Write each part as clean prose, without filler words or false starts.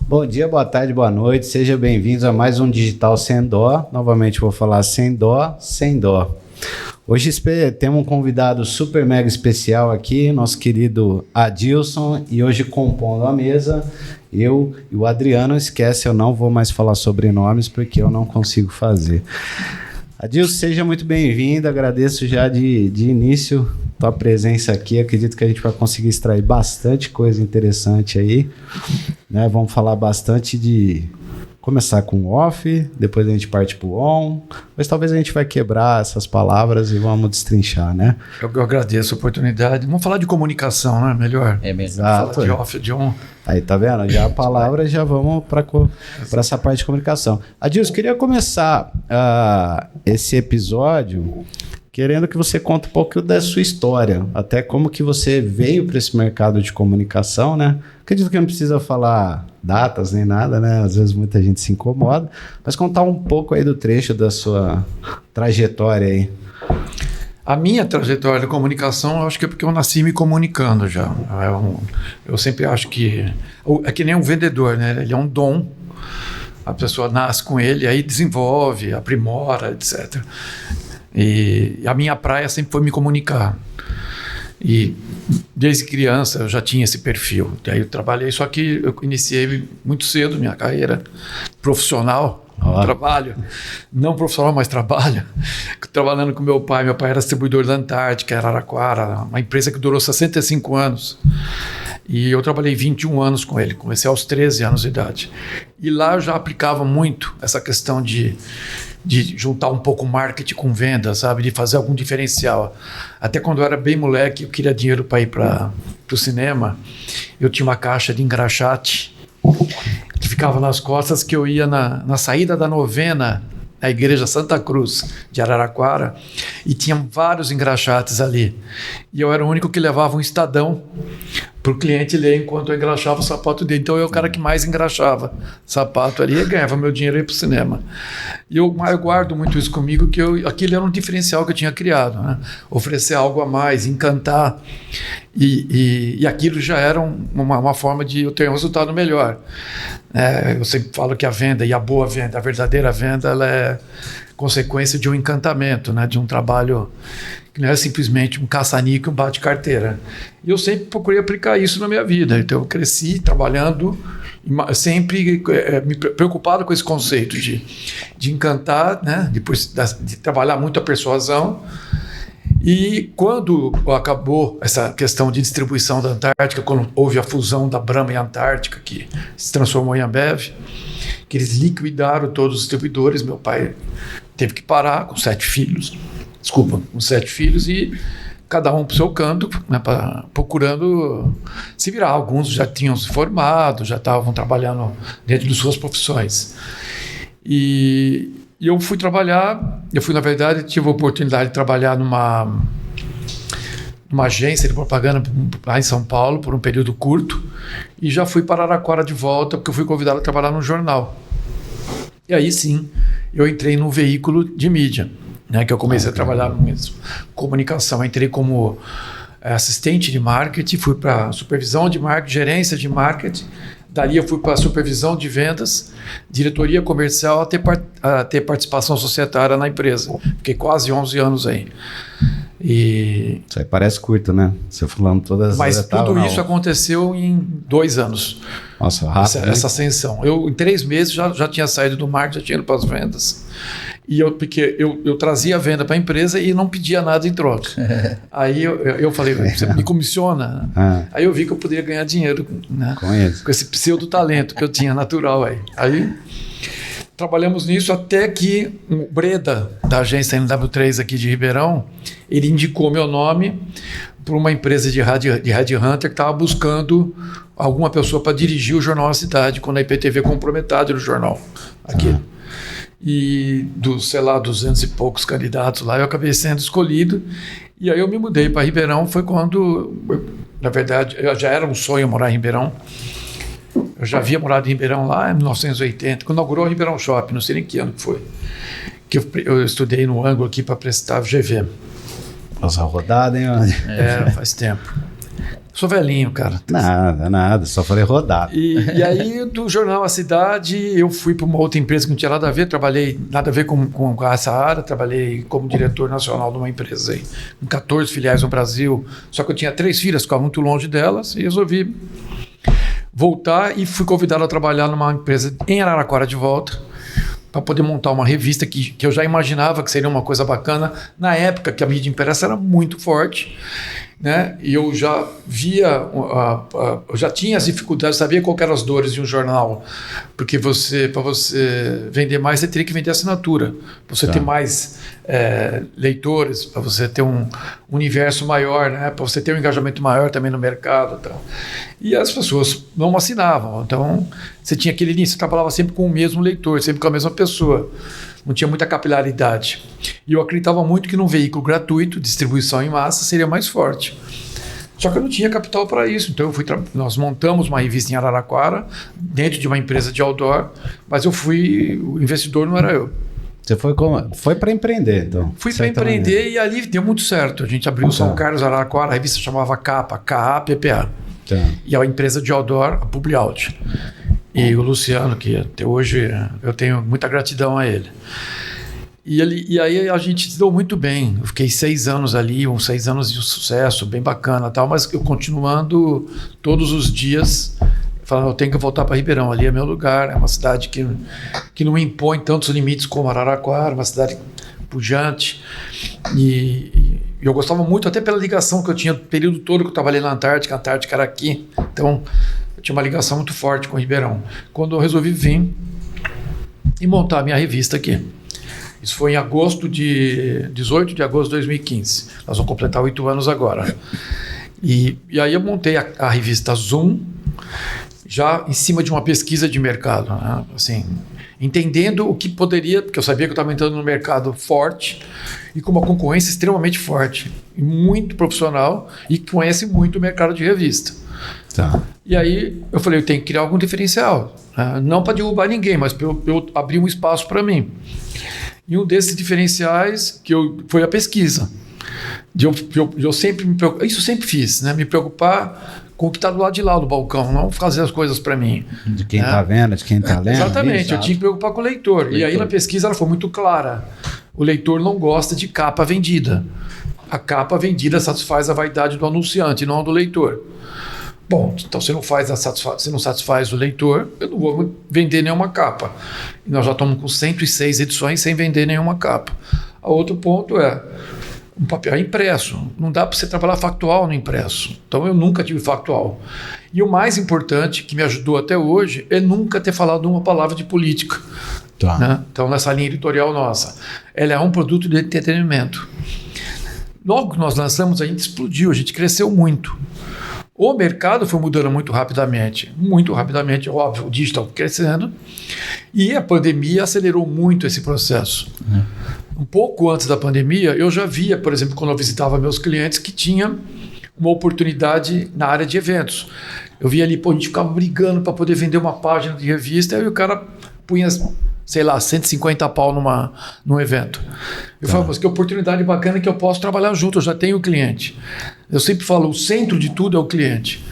Bom dia, boa tarde, boa noite, sejam bem-vindos a mais um Digital Sem Dó. Novamente vou falar sem dó, sem dó. Hoje temos um convidado super mega especial aqui, nosso querido Adilson, e hoje compondo a mesa, eu e o Adriano. Esquece, eu não vou mais falar sobrenomes porque eu não consigo fazer. Adilson, seja muito bem-vindo, agradeço já de início tua presença aqui, acredito que a gente vai conseguir extrair bastante coisa interessante aí, né? Vamos falar bastante de começar com o off, depois a gente parte pro on, mas talvez a gente vai quebrar essas palavras e vamos destrinchar, né? Eu agradeço a oportunidade. Vamos falar de comunicação, né? Melhor. É mesmo. Exato. Falar de off, de on. Aí, tá vendo? Já a palavra, já vamos para essa parte de comunicação. Adilson, queria começar esse episódio querendo que você conte um pouco da sua história, até como que você veio para esse mercado de comunicação, né? Acredito que não precisa falar datas nem nada, né? Às vezes muita gente se incomoda, mas contar um pouco aí do trecho da sua trajetória aí. A minha trajetória de comunicação, eu acho que é porque eu nasci me comunicando já. Eu sempre acho que... É que nem um vendedor, né? Ele é um dom. A pessoa nasce com ele, aí desenvolve, aprimora, etc. E a minha praia sempre foi me comunicar. E desde criança eu já tinha esse perfil. Daí eu trabalhei, só que eu iniciei muito cedo minha carreira profissional. Trabalho, não profissional, mas trabalho, trabalhando com meu pai. Meu pai era distribuidor da Antártica, era Araraquara, uma empresa que durou 65 anos. E eu trabalhei 21 anos com ele, comecei aos 13 anos de idade. E lá eu já aplicava muito essa questão de juntar um pouco marketing com venda, sabe? De fazer algum diferencial. Até quando eu era bem moleque, eu queria dinheiro para ir para o cinema. Eu tinha uma caixa de engraxate que ficava nas costas, que eu ia na saída da novena na igreja Santa Cruz de Araraquara, e tinha vários engraxates ali. E eu era o único que levava um Estadão para o cliente ler enquanto eu engraxava o sapato dele. Então eu era o cara que mais engraxava sapato ali e ganhava meu dinheiro aí para o cinema. E eu guardo muito isso comigo, que aquilo era um diferencial que eu tinha criado, né? Oferecer algo a mais, encantar. E aquilo já era uma forma de eu ter um resultado melhor. Eu sempre falo que a venda, e a boa venda, a verdadeira venda, ela é consequência de um encantamento, né? De um trabalho que não é simplesmente um caça-níquel, um bate-carteira. E eu sempre procurei aplicar isso na minha vida. Então eu cresci trabalhando, sempre me preocupado com esse conceito de encantar, né? Depois de trabalhar muito a persuasão. E quando acabou essa questão de distribuição da Antártica, quando houve a fusão da Brahma e Antártica, que se transformou em Ambev, que eles liquidaram todos os distribuidores, meu pai teve que parar com 7 filhos, e cada um para o seu canto, né, procurando se virar. Alguns já tinham se formado, já estavam trabalhando dentro de suas profissões. E eu fui trabalhar, na verdade, tive a oportunidade de trabalhar numa agência de propaganda lá em São Paulo por um período curto, e já fui para Araraquara de volta, porque eu fui convidado a trabalhar no jornal. E aí sim, eu entrei num veículo de mídia, né, que eu comecei a trabalhar com comunicação. Eu entrei como assistente de marketing, fui para supervisão de marketing, gerência de marketing. Dali eu fui para supervisão de vendas, diretoria comercial, a ter participação societária na empresa. Fiquei quase 11 anos aí. Isso aí parece curto, né? Você falando todas as etapas. Mas tudo isso não aconteceu em 2 anos. Nossa, rápido. Essa ascensão. Eu, em 3 meses, já tinha saído do marketing, já tinha ido para as vendas. Porque eu trazia a venda para a empresa e não pedia nada em troca. Aí eu falei, você me comissiona? Aí eu vi que eu poderia ganhar dinheiro, né? Com esse pseudo-talento que eu tinha natural. Aí trabalhamos nisso até que o Breda, da agência NW3 aqui de Ribeirão, ele indicou meu nome para uma empresa de headhunter que estava buscando alguma pessoa para dirigir o Jornal A Cidade, quando a IPTV comprou metade do jornal aqui. E dos, 200 e poucos candidatos lá, eu acabei sendo escolhido. E aí eu me mudei para Ribeirão. Foi quando, na verdade, já era um sonho morar em Ribeirão. Eu já havia morado em Ribeirão lá em 1980, quando inaugurou o Ribeirão Shopping, não sei nem que ano que foi. Que eu estudei no ângulo aqui para prestar o GV. Nossa, rodada, hein? Faz tempo. Sou velhinho, cara. Nada, só falei rodado. E aí, do jornal A Cidade, eu fui para uma outra empresa que não tinha nada a ver, trabalhei nada a ver com essa área, trabalhei como diretor nacional de uma empresa aí, com 14 filiais no Brasil, só que eu tinha 3 filhas, ficava muito longe delas, e resolvi voltar e fui convidado a trabalhar numa empresa em Araraquara de volta, para poder montar uma revista que eu já imaginava que seria uma coisa bacana, na época que a mídia impressa era muito forte, né? E eu já via, eu já tinha as dificuldades, sabia qual eram as dores de um jornal, porque para você vender mais, você teria que vender assinatura, para você ter mais leitores, para você ter um universo maior, né? Para você ter um engajamento maior também no mercado, tal. E as pessoas não assinavam, então você tinha aquele início, você trabalhava sempre com o mesmo leitor, sempre com a mesma pessoa. Não tinha muita capilaridade. E eu acreditava muito que num veículo gratuito, distribuição em massa, seria mais forte. Só que eu não tinha capital para isso. Então nós montamos uma revista em Araraquara, dentro de uma empresa de outdoor, mas o investidor não era eu. Você foi para empreender, então? Fui para empreender e ali deu muito certo. A gente abriu São Carlos, Araraquara, a revista chamava Capa, K-A-P-P-A. E a empresa de outdoor, a Publiaut. E o Luciano, que até hoje eu tenho muita gratidão a ele. E aí a gente se deu muito bem. Eu fiquei 6 anos ali, 6 anos de sucesso, bem bacana, tal, mas eu continuando todos os dias, falando, eu tenho que voltar para Ribeirão, ali é meu lugar, é uma cidade que não impõe tantos limites como Araraquara, uma cidade pujante. E eu gostava muito, até pela ligação que eu tinha o período todo que eu trabalhei na Antártica, a Antártica era aqui, então eu tinha uma ligação muito forte com o Ribeirão. Quando eu resolvi vir e montar a minha revista aqui. Isso foi em 18 de agosto de 2015. Nós vamos completar 8 anos agora. E aí eu montei a revista Zoom, já em cima de uma pesquisa de mercado, né? Assim, entendendo o que poderia, porque eu sabia que eu estava entrando num mercado forte e com uma concorrência extremamente forte, e muito profissional e que conhece muito o mercado de revista. Tá. E aí eu falei, eu tenho que criar algum diferencial, não para derrubar ninguém, mas para eu abrir um espaço para mim. E um desses diferenciais foi a pesquisa. Eu sempre me preocupo, isso sempre fiz, né? Me preocupar com o que está do lado de lá do balcão, não fazer as coisas para mim. De quem está vendo, de quem está lendo. Exatamente, eu tinha que preocupar com o leitor. E aí na pesquisa ela foi muito clara. O leitor não gosta de capa vendida. A capa vendida satisfaz a vaidade do anunciante, não a do leitor. Bom, então você não satisfaz o leitor, eu não vou vender nenhuma capa. E nós já estamos com 106 edições sem vender nenhuma capa. Outro ponto é um papel impresso. Não dá para você trabalhar factual no impresso. Então eu nunca tive factual. E o mais importante, que me ajudou até hoje, é nunca ter falado uma palavra de política. Tá. Né? Então nessa linha editorial nossa, ela é um produto de entretenimento. Logo que nós lançamos, a gente explodiu, a gente cresceu muito. O mercado foi mudando muito rapidamente, óbvio, o digital crescendo, e a pandemia acelerou muito esse processo. Um pouco antes da pandemia, eu já via, por exemplo, quando eu visitava meus clientes, que tinha uma oportunidade na área de eventos. Eu via ali, a gente ficava brigando para poder vender uma página de revista, e o cara punha, sei lá, 150 pau num evento. Eu falo, mas que oportunidade bacana que eu posso trabalhar junto, eu já tenho o cliente. Eu sempre falo, o centro de tudo é o cliente.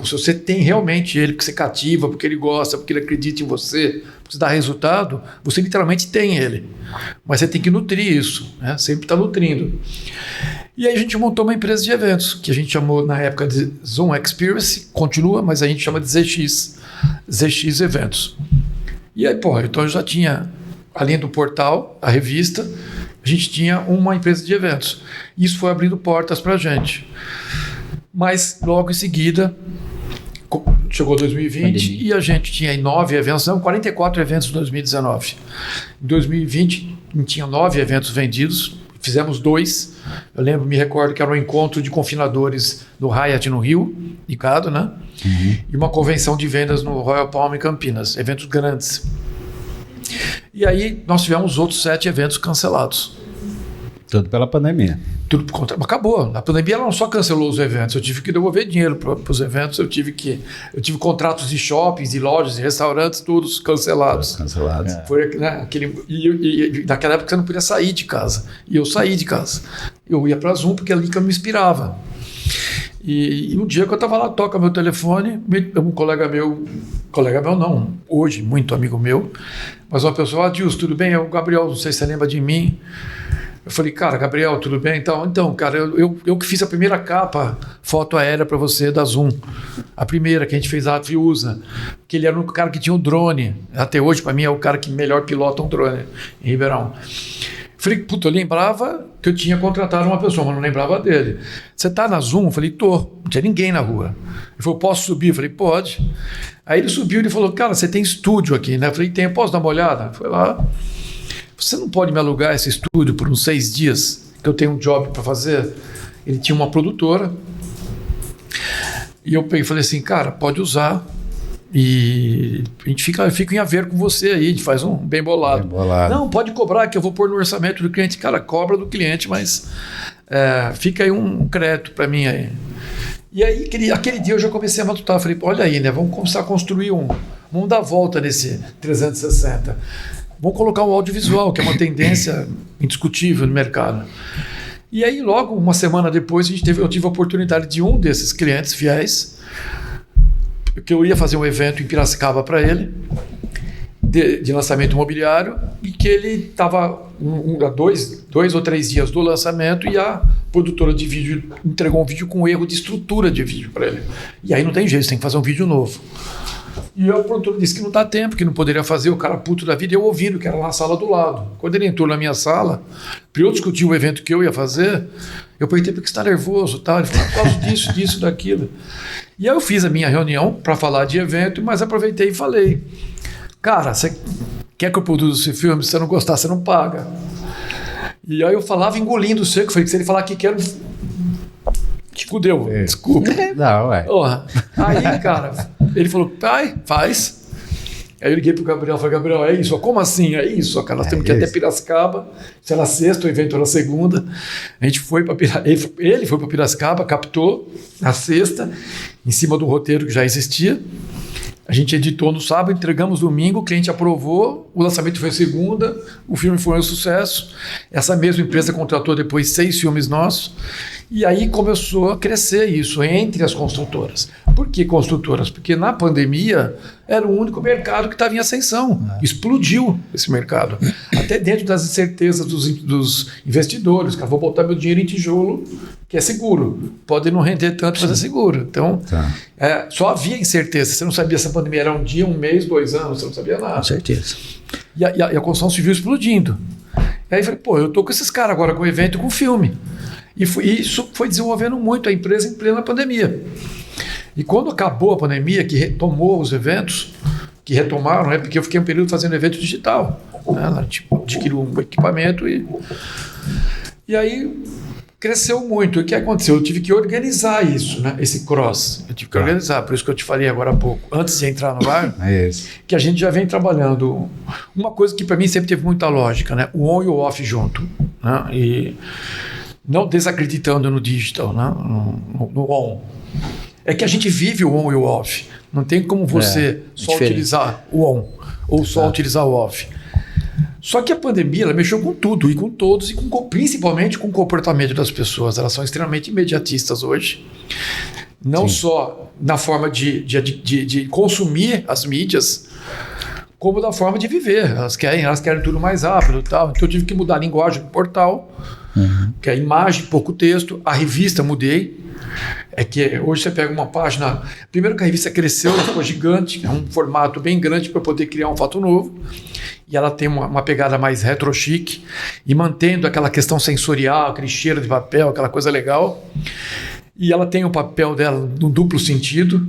Se você tem realmente ele, porque você cativa, porque ele gosta, porque ele acredita em você, porque você dá resultado, você literalmente tem ele. Mas você tem que nutrir isso, né? Sempre está nutrindo. E aí a gente montou uma empresa de eventos, que a gente chamou na época de Zoom Experience, continua, mas a gente chama de ZX Eventos. E aí, então eu já tinha, além do portal, a revista, a gente tinha uma empresa de eventos. Isso foi abrindo portas para a gente. Mas logo em seguida, chegou 2020 e a gente tinha 44 eventos em 2019. Em 2020, a gente tinha 9 eventos vendidos, fizemos 2. Eu me recordo que era um encontro de confinadores no Hyatt, no Rio, Icado, né? Uhum. E uma convenção de vendas no Royal Palm em Campinas, eventos grandes. E aí nós tivemos outros 7 eventos cancelados. Tudo pela pandemia. Tudo por conta. Acabou. A pandemia ela não só cancelou os eventos, eu tive que devolver dinheiro para os eventos, eu tive contratos de shoppings, de lojas, de restaurantes, todos cancelados. Cancelados. Foi, né, e naquela época você não podia sair de casa. E eu saí de casa. Eu ia para Zoom porque ali que eu me inspirava. E um dia que eu estava lá, toca meu telefone, um colega meu não, hoje muito amigo meu, mas uma pessoa, Adilson, tudo bem? É o Gabriel, não sei se você lembra de mim. Eu falei, cara, Gabriel, tudo bem? Então cara, eu que fiz a primeira capa, foto aérea para você da Zoom. A primeira que a gente fez a Fiusa, que ele era o único cara que tinha um drone. Até hoje, para mim, é o cara que melhor pilota um drone em Ribeirão. Falei, puta, eu lembrava que eu tinha contratado uma pessoa, mas não lembrava dele. Você tá na Zoom? Eu falei, tô. Não tinha ninguém na rua. Ele falou, posso subir? Eu falei, pode. Aí ele subiu e falou, cara, você tem estúdio aqui, né? Eu falei, tem, posso dar uma olhada? Foi lá. Você não pode me alugar esse estúdio por uns 6 dias, que eu tenho um job para fazer? Ele tinha uma produtora. E eu peguei e falei assim, cara, pode usar. E a gente fica em haver com você aí, a gente faz um bem bolado. Bem bolado. Não, pode cobrar, que eu vou pôr no orçamento do cliente. Cara, cobra do cliente, mas fica aí um crédito para mim aí. E aí, aquele dia eu já comecei a matutar. Falei, olha aí, né? Vamos começar a construir vamos dar a volta nesse 360. Vamos colocar o audiovisual, que é uma tendência indiscutível no mercado. E aí, logo, uma semana depois, eu tive a oportunidade de um desses clientes fiéis, que eu ia fazer um evento em Piracicaba para ele, de lançamento imobiliário, e que ele estava a 2 ou 3 dias do lançamento e a produtora de vídeo entregou um vídeo com erro de estrutura de vídeo para ele. E aí não tem jeito, você tem que fazer um vídeo novo. E a produtora disse que não dá tempo, que não poderia fazer, o cara puto da vida, eu ouvindo, que era na sala do lado. Quando ele entrou na minha sala, para eu discutir o evento que eu ia fazer, eu perguntei, por que você está nervoso? Tal. Ele falou, por causa disso, daquilo. E aí eu fiz a minha reunião para falar de evento, mas aproveitei e falei, cara, você quer que eu produza esse filme? Se você não gostar, você não paga. E aí eu falava engolindo o seco, falei que se ele falar que quer, te fudeu, desculpa. Não, ué. Aí, cara, ele falou, pai, faz. Aí eu liguei pro Gabriel, falei, Gabriel, é isso? Como assim? É isso, cara, nós temos que ir até Piracicaba, isso era sexta, o evento era segunda. A gente foi para ele foi para Piracicaba, captou na sexta, em cima do roteiro que já existia. A gente editou no sábado, entregamos domingo, o cliente aprovou, o lançamento foi segunda, o filme foi um sucesso. Essa mesma empresa contratou depois 6 filmes nossos. E aí começou a crescer isso entre as construtoras. Por que construtoras? Porque na pandemia era o único mercado que estava em ascensão. Explodiu esse mercado. Até dentro das incertezas dos investidores. Cara, vou botar meu dinheiro em tijolo, que é seguro. Pode não render tanto, mas é seguro. Então, só havia incerteza. Você não sabia se a pandemia era um dia, um mês, 2 anos. Você não sabia nada. Com certeza. E a construção civil explodindo. E aí eu falei, eu tô com esses caras agora com evento e com filme. E isso foi desenvolvendo muito a empresa em plena pandemia. E quando acabou a pandemia, que retomou os eventos, que retomaram, porque eu fiquei um período fazendo evento digital. Né? Tipo, adquiri um equipamento e aí cresceu muito. E o que aconteceu? Eu tive que organizar isso, né? Esse cross. Eu tive que organizar, por isso que eu te falei agora há pouco, antes de entrar no ar, que a gente já vem trabalhando. Uma coisa que para mim sempre teve muita lógica, né? O on e o off junto. Né? E não desacreditando no digital, né? no on. É que a gente vive o on e o off. Não tem como você só utilizar o on ou só utilizar o off. Só que a pandemia ela mexeu com tudo e com todos, e principalmente com o comportamento das pessoas. Elas são extremamente imediatistas hoje. Não só na forma de consumir as mídias, como da forma de viver. Elas querem tudo mais rápido. Tal. Então eu tive que mudar a linguagem do portal, que é imagem, pouco texto. A revista mudei. É que hoje você pega uma página... Primeiro que a revista cresceu, ela ficou gigante, é um formato bem grande para poder criar um fato novo. E ela tem uma pegada mais retro chique, e mantendo aquela questão sensorial, aquele cheiro de papel, aquela coisa legal. E ela tem o papel dela no duplo sentido.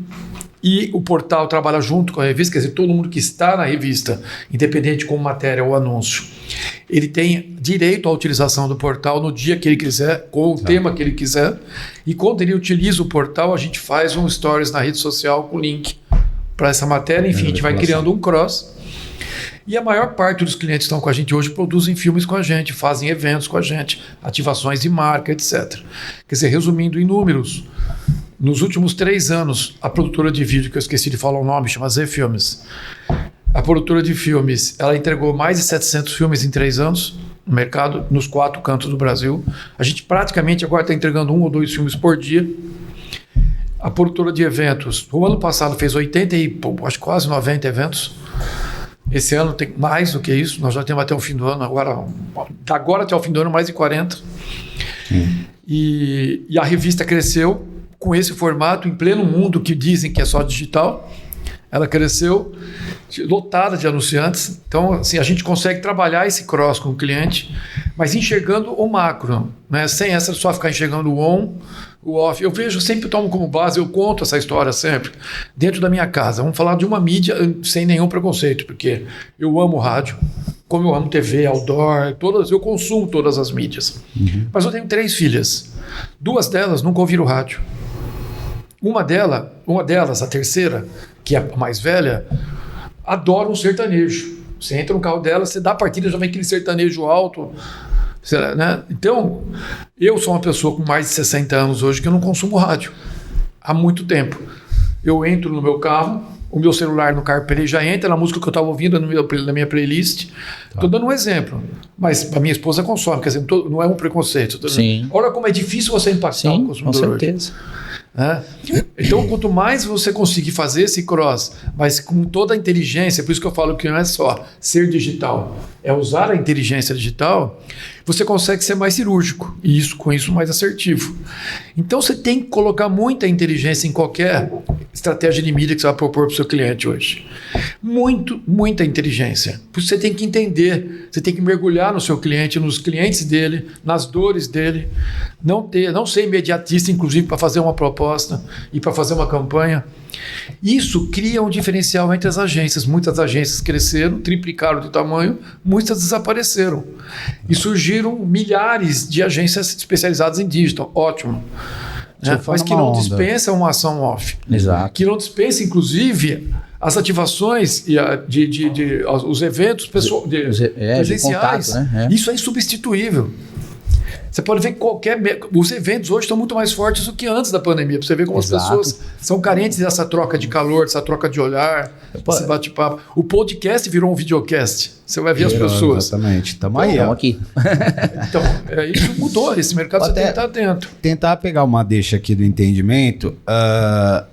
E o portal trabalha junto com a revista, quer dizer, todo mundo que está na revista, independente com matéria ou anúncio, ele tem direito à utilização do portal no dia que ele quiser, com o tema que ele quiser. E quando ele utiliza o portal, a gente faz um stories na rede social com link para essa matéria. Enfim, a gente vai criando um cross. E a maior parte dos clientes que estão com a gente hoje produzem filmes com a gente, fazem eventos com a gente, ativações de marca, etc. Quer dizer, resumindo em números, nos últimos 3 anos, a produtora de vídeo, que eu esqueci de falar o nome, chama Z Filmes. A produtora de filmes, ela entregou mais de 700 filmes em 3 anos no mercado, nos 4 cantos do Brasil. A gente praticamente agora está entregando 1 ou 2 filmes por dia. a produtora de eventos, o ano passado fez 80 e acho quase 90 eventos. Esse ano tem mais do que isso. Nós já temos até o fim do ano, agora até o fim do ano, mais de 40. E a revista cresceu com esse formato, em pleno mundo que dizem que é só digital. Ela cresceu, lotada de anunciantes. Então, assim, a gente consegue trabalhar esse cross com o cliente, mas enxergando o macro, né? Sem essa só ficar enxergando o on, o off. Eu vejo, sempre tomo como base, eu conto essa história sempre, dentro da minha casa. Vamos falar de uma mídia sem nenhum preconceito, porque eu amo rádio, como eu amo TV, outdoor, eu consumo todas as mídias. Mas eu tenho 3 filhas. 2 delas nunca ouviram rádio. Uma delas, a terceira, que é a mais velha, adora um sertanejo. Você entra no carro dela, você dá a partida, já vem aquele sertanejo alto. Né? Então, eu sou uma pessoa com mais de 60 anos hoje que eu não consumo rádio há muito tempo. Eu entro no meu carro, o meu celular no CarPlay já entra na música que eu estava ouvindo na minha playlist. Estou dando um exemplo, mas a minha esposa consome, quer dizer, não é um preconceito. Sim. Olha como é difícil você impactar o consumidor. Com certeza. Então, quanto mais você conseguir fazer esse cross, mas com toda a inteligência, por isso que eu falo que não é só ser digital, é usar a inteligência digital, você consegue ser mais cirúrgico e com isso mais assertivo. Então, você tem que colocar muita inteligência em qualquer estratégia de mídia que você vai propor para o seu cliente hoje. Muita inteligência. Porque você tem que entender, você tem que mergulhar no seu cliente, nos clientes dele, nas dores dele, não ser imediatista, inclusive, para fazer uma proposta e para fazer uma campanha. Isso cria um diferencial entre as agências. Muitas agências cresceram, triplicaram de tamanho, muitas desapareceram. E surgiram milhares de agências especializadas em digital. Ótimo. Né? Mas que não dispensa uma ação off. Exato. Que não dispensa, inclusive, as ativações e os eventos presenciais. De contato, né? Isso é insubstituível. Você pode ver que os eventos hoje estão muito mais fortes do que antes da pandemia. Para você ver como as pessoas são carentes dessa troca de calor, dessa troca de olhar, desse bate-papo. O podcast virou um videocast. Você vai ver as pessoas. Exatamente. Estamos aí. Estamos aqui. Então, isso mudou. Esse mercado você tem que estar dentro. Tentar pegar uma deixa aqui do entendimento.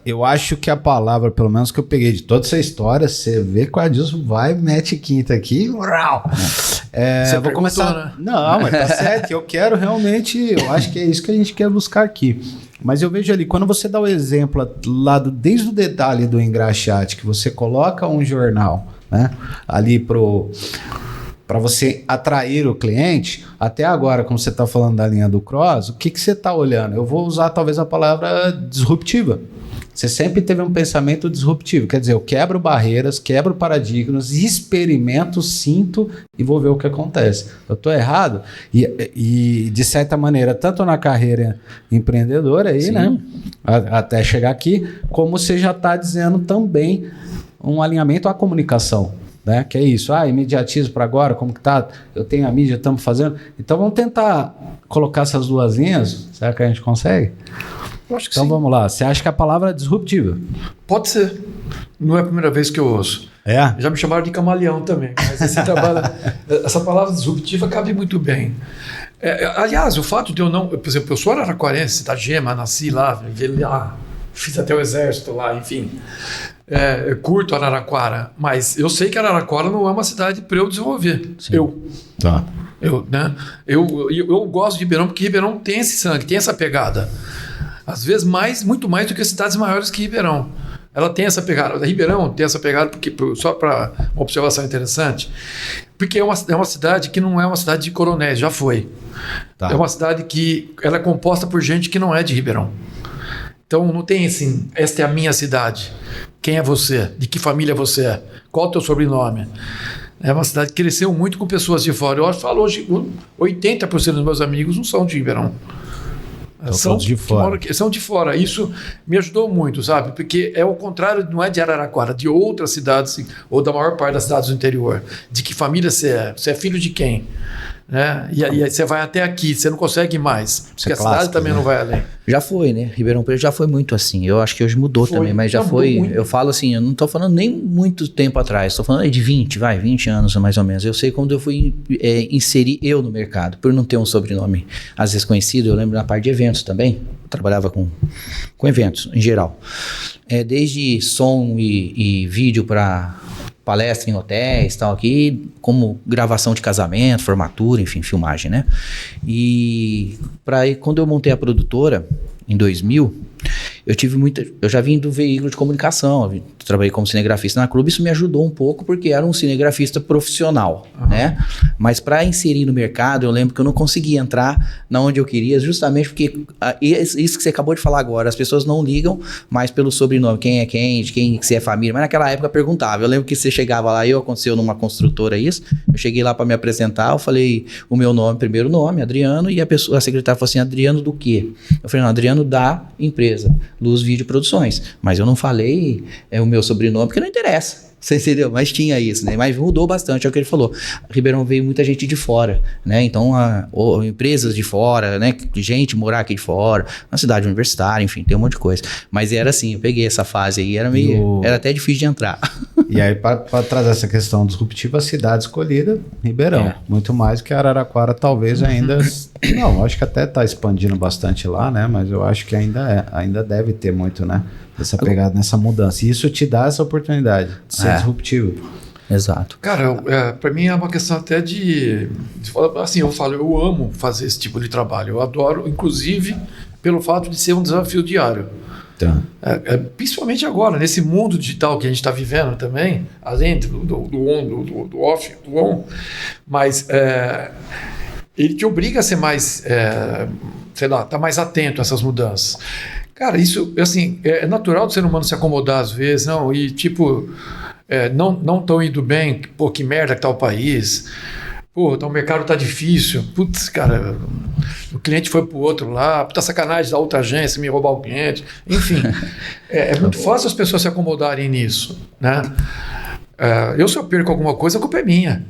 Eu acho que a palavra, pelo menos que eu peguei de toda essa história, você vê que o Adilson vai, mete quinta aqui. Você vou começar, né? Não, mas tá certo. Eu quero realmente, eu acho que é isso que a gente quer buscar aqui. Mas eu vejo ali, quando você dá o exemplo lá desde o detalhe do engraxate, que você coloca um jornal, né, ali para você atrair o cliente, até agora, como você está falando da linha do cross, o que você está olhando? Eu vou usar talvez a palavra disruptiva. Você sempre teve um pensamento disruptivo, quer dizer, eu quebro barreiras, quebro paradigmas, experimento, sinto e vou ver o que acontece. Eu estou errado? E de certa maneira, tanto na carreira empreendedora aí, né, até chegar aqui, como você já está dizendo também um alinhamento à comunicação, né? Que é isso, imediatismo para agora, como que tá? Eu tenho a mídia, estamos fazendo. Então vamos tentar colocar essas duas linhas, será que a gente consegue? Eu acho que então sim. Vamos lá, você acha que a palavra é disruptiva? Pode ser. Não é a primeira vez que eu ouço. Já me chamaram de camaleão também, mas essa palavra disruptiva cabe muito bem. Aliás, o fato de eu não... Por exemplo, eu sou araraquarense, da Gema, nasci lá, fiz até o exército lá, enfim. Curto Araraquara, mas eu sei que Araraquara não é uma cidade para eu desenvolver. Sim. Eu gosto de Ribeirão porque Ribeirão tem esse sangue, tem essa pegada. Às vezes muito mais do que cidades maiores que Ribeirão. Ela tem essa pegada. Ribeirão tem essa pegada só para uma observação interessante, porque é uma cidade que não é uma cidade de coronéis, já foi. É uma cidade que ela é composta por gente que não é de Ribeirão. Então não tem assim, esta é a minha cidade. Quem é você? De que família você é? Qual é o teu sobrenome? É uma cidade que cresceu muito com pessoas de fora. Eu falo hoje, 80% dos meus amigos não são de Ribeirão. São de fora. São de fora. Isso me ajudou muito, sabe? Porque é o contrário, não é de Araraquara, de outras cidades, ou da maior parte das cidades do interior. De que família você é? Você é filho de quem? né? E aí você vai até aqui, você não consegue ir mais, porque a cidade também não vai além. Já foi, né? Ribeirão Preto já foi muito assim. Eu acho que hoje mudou também, mas já foi. Muito. Eu falo assim, eu não tô falando nem muito tempo atrás, tô falando de 20 anos mais ou menos. Eu sei quando eu fui inserir eu no mercado, por não ter um sobrenome às vezes conhecido. Eu lembro na parte de eventos também. Eu trabalhava com eventos em geral. Desde som e vídeo para palestra em hotéis, tal, aqui, como gravação de casamento, formatura, enfim, filmagem, né? E quando eu montei a produtora, em 2000, eu já vim do veículo de comunicação, trabalhei como cinegrafista na Clube, isso me ajudou um pouco porque era um cinegrafista profissional, né? Mas para inserir no mercado, eu lembro que eu não conseguia entrar na onde eu queria, justamente porque isso que você acabou de falar agora, as pessoas não ligam mais pelo sobrenome, quem é quem, de quem que você é família, mas naquela época perguntava. Eu lembro que você chegava lá, aconteceu numa construtora isso, eu cheguei lá para me apresentar, eu falei o meu nome, primeiro nome, Adriano, e a secretária falou assim, Adriano do quê? Eu falei, não, Adriano da empresa, Luz Vídeo Produções, mas eu não falei o meu sobrenome, porque não interessa. Você entendeu? Mas tinha isso, né? Mas mudou bastante, é o que ele falou. Ribeirão veio muita gente de fora, né? Então, empresas de fora, né? Gente morar aqui de fora, na cidade universitária, enfim, tem um monte de coisa. Mas era assim, eu peguei essa fase aí, era até difícil de entrar. E aí, para trazer essa questão disruptiva, a cidade escolhida, Ribeirão. Muito mais que Araraquara, talvez ainda... Não, acho que até está expandindo bastante lá, né? Mas eu acho que ainda deve ter muito, né? Essa pegada nessa mudança. E isso te dá essa oportunidade de ser disruptivo. Exato. Cara, para mim é uma questão até de... Assim, eu amo fazer esse tipo de trabalho. Eu adoro, inclusive, pelo fato de ser um desafio diário. Então. Principalmente agora, nesse mundo digital que a gente está vivendo também, além do on, do off, do on, mas ele te obriga a ser mais, tá mais atento a essas mudanças. Cara, isso, assim, é natural do ser humano se acomodar às vezes, não? E tipo, não tão indo bem, pô, que merda que tá o país. Pô, então o mercado tá difícil. Putz, cara, o cliente foi pro outro lá, puta sacanagem da outra agência me roubar o cliente. Enfim, é muito fácil as pessoas se acomodarem nisso, né? Se eu perco alguma coisa, a culpa é minha.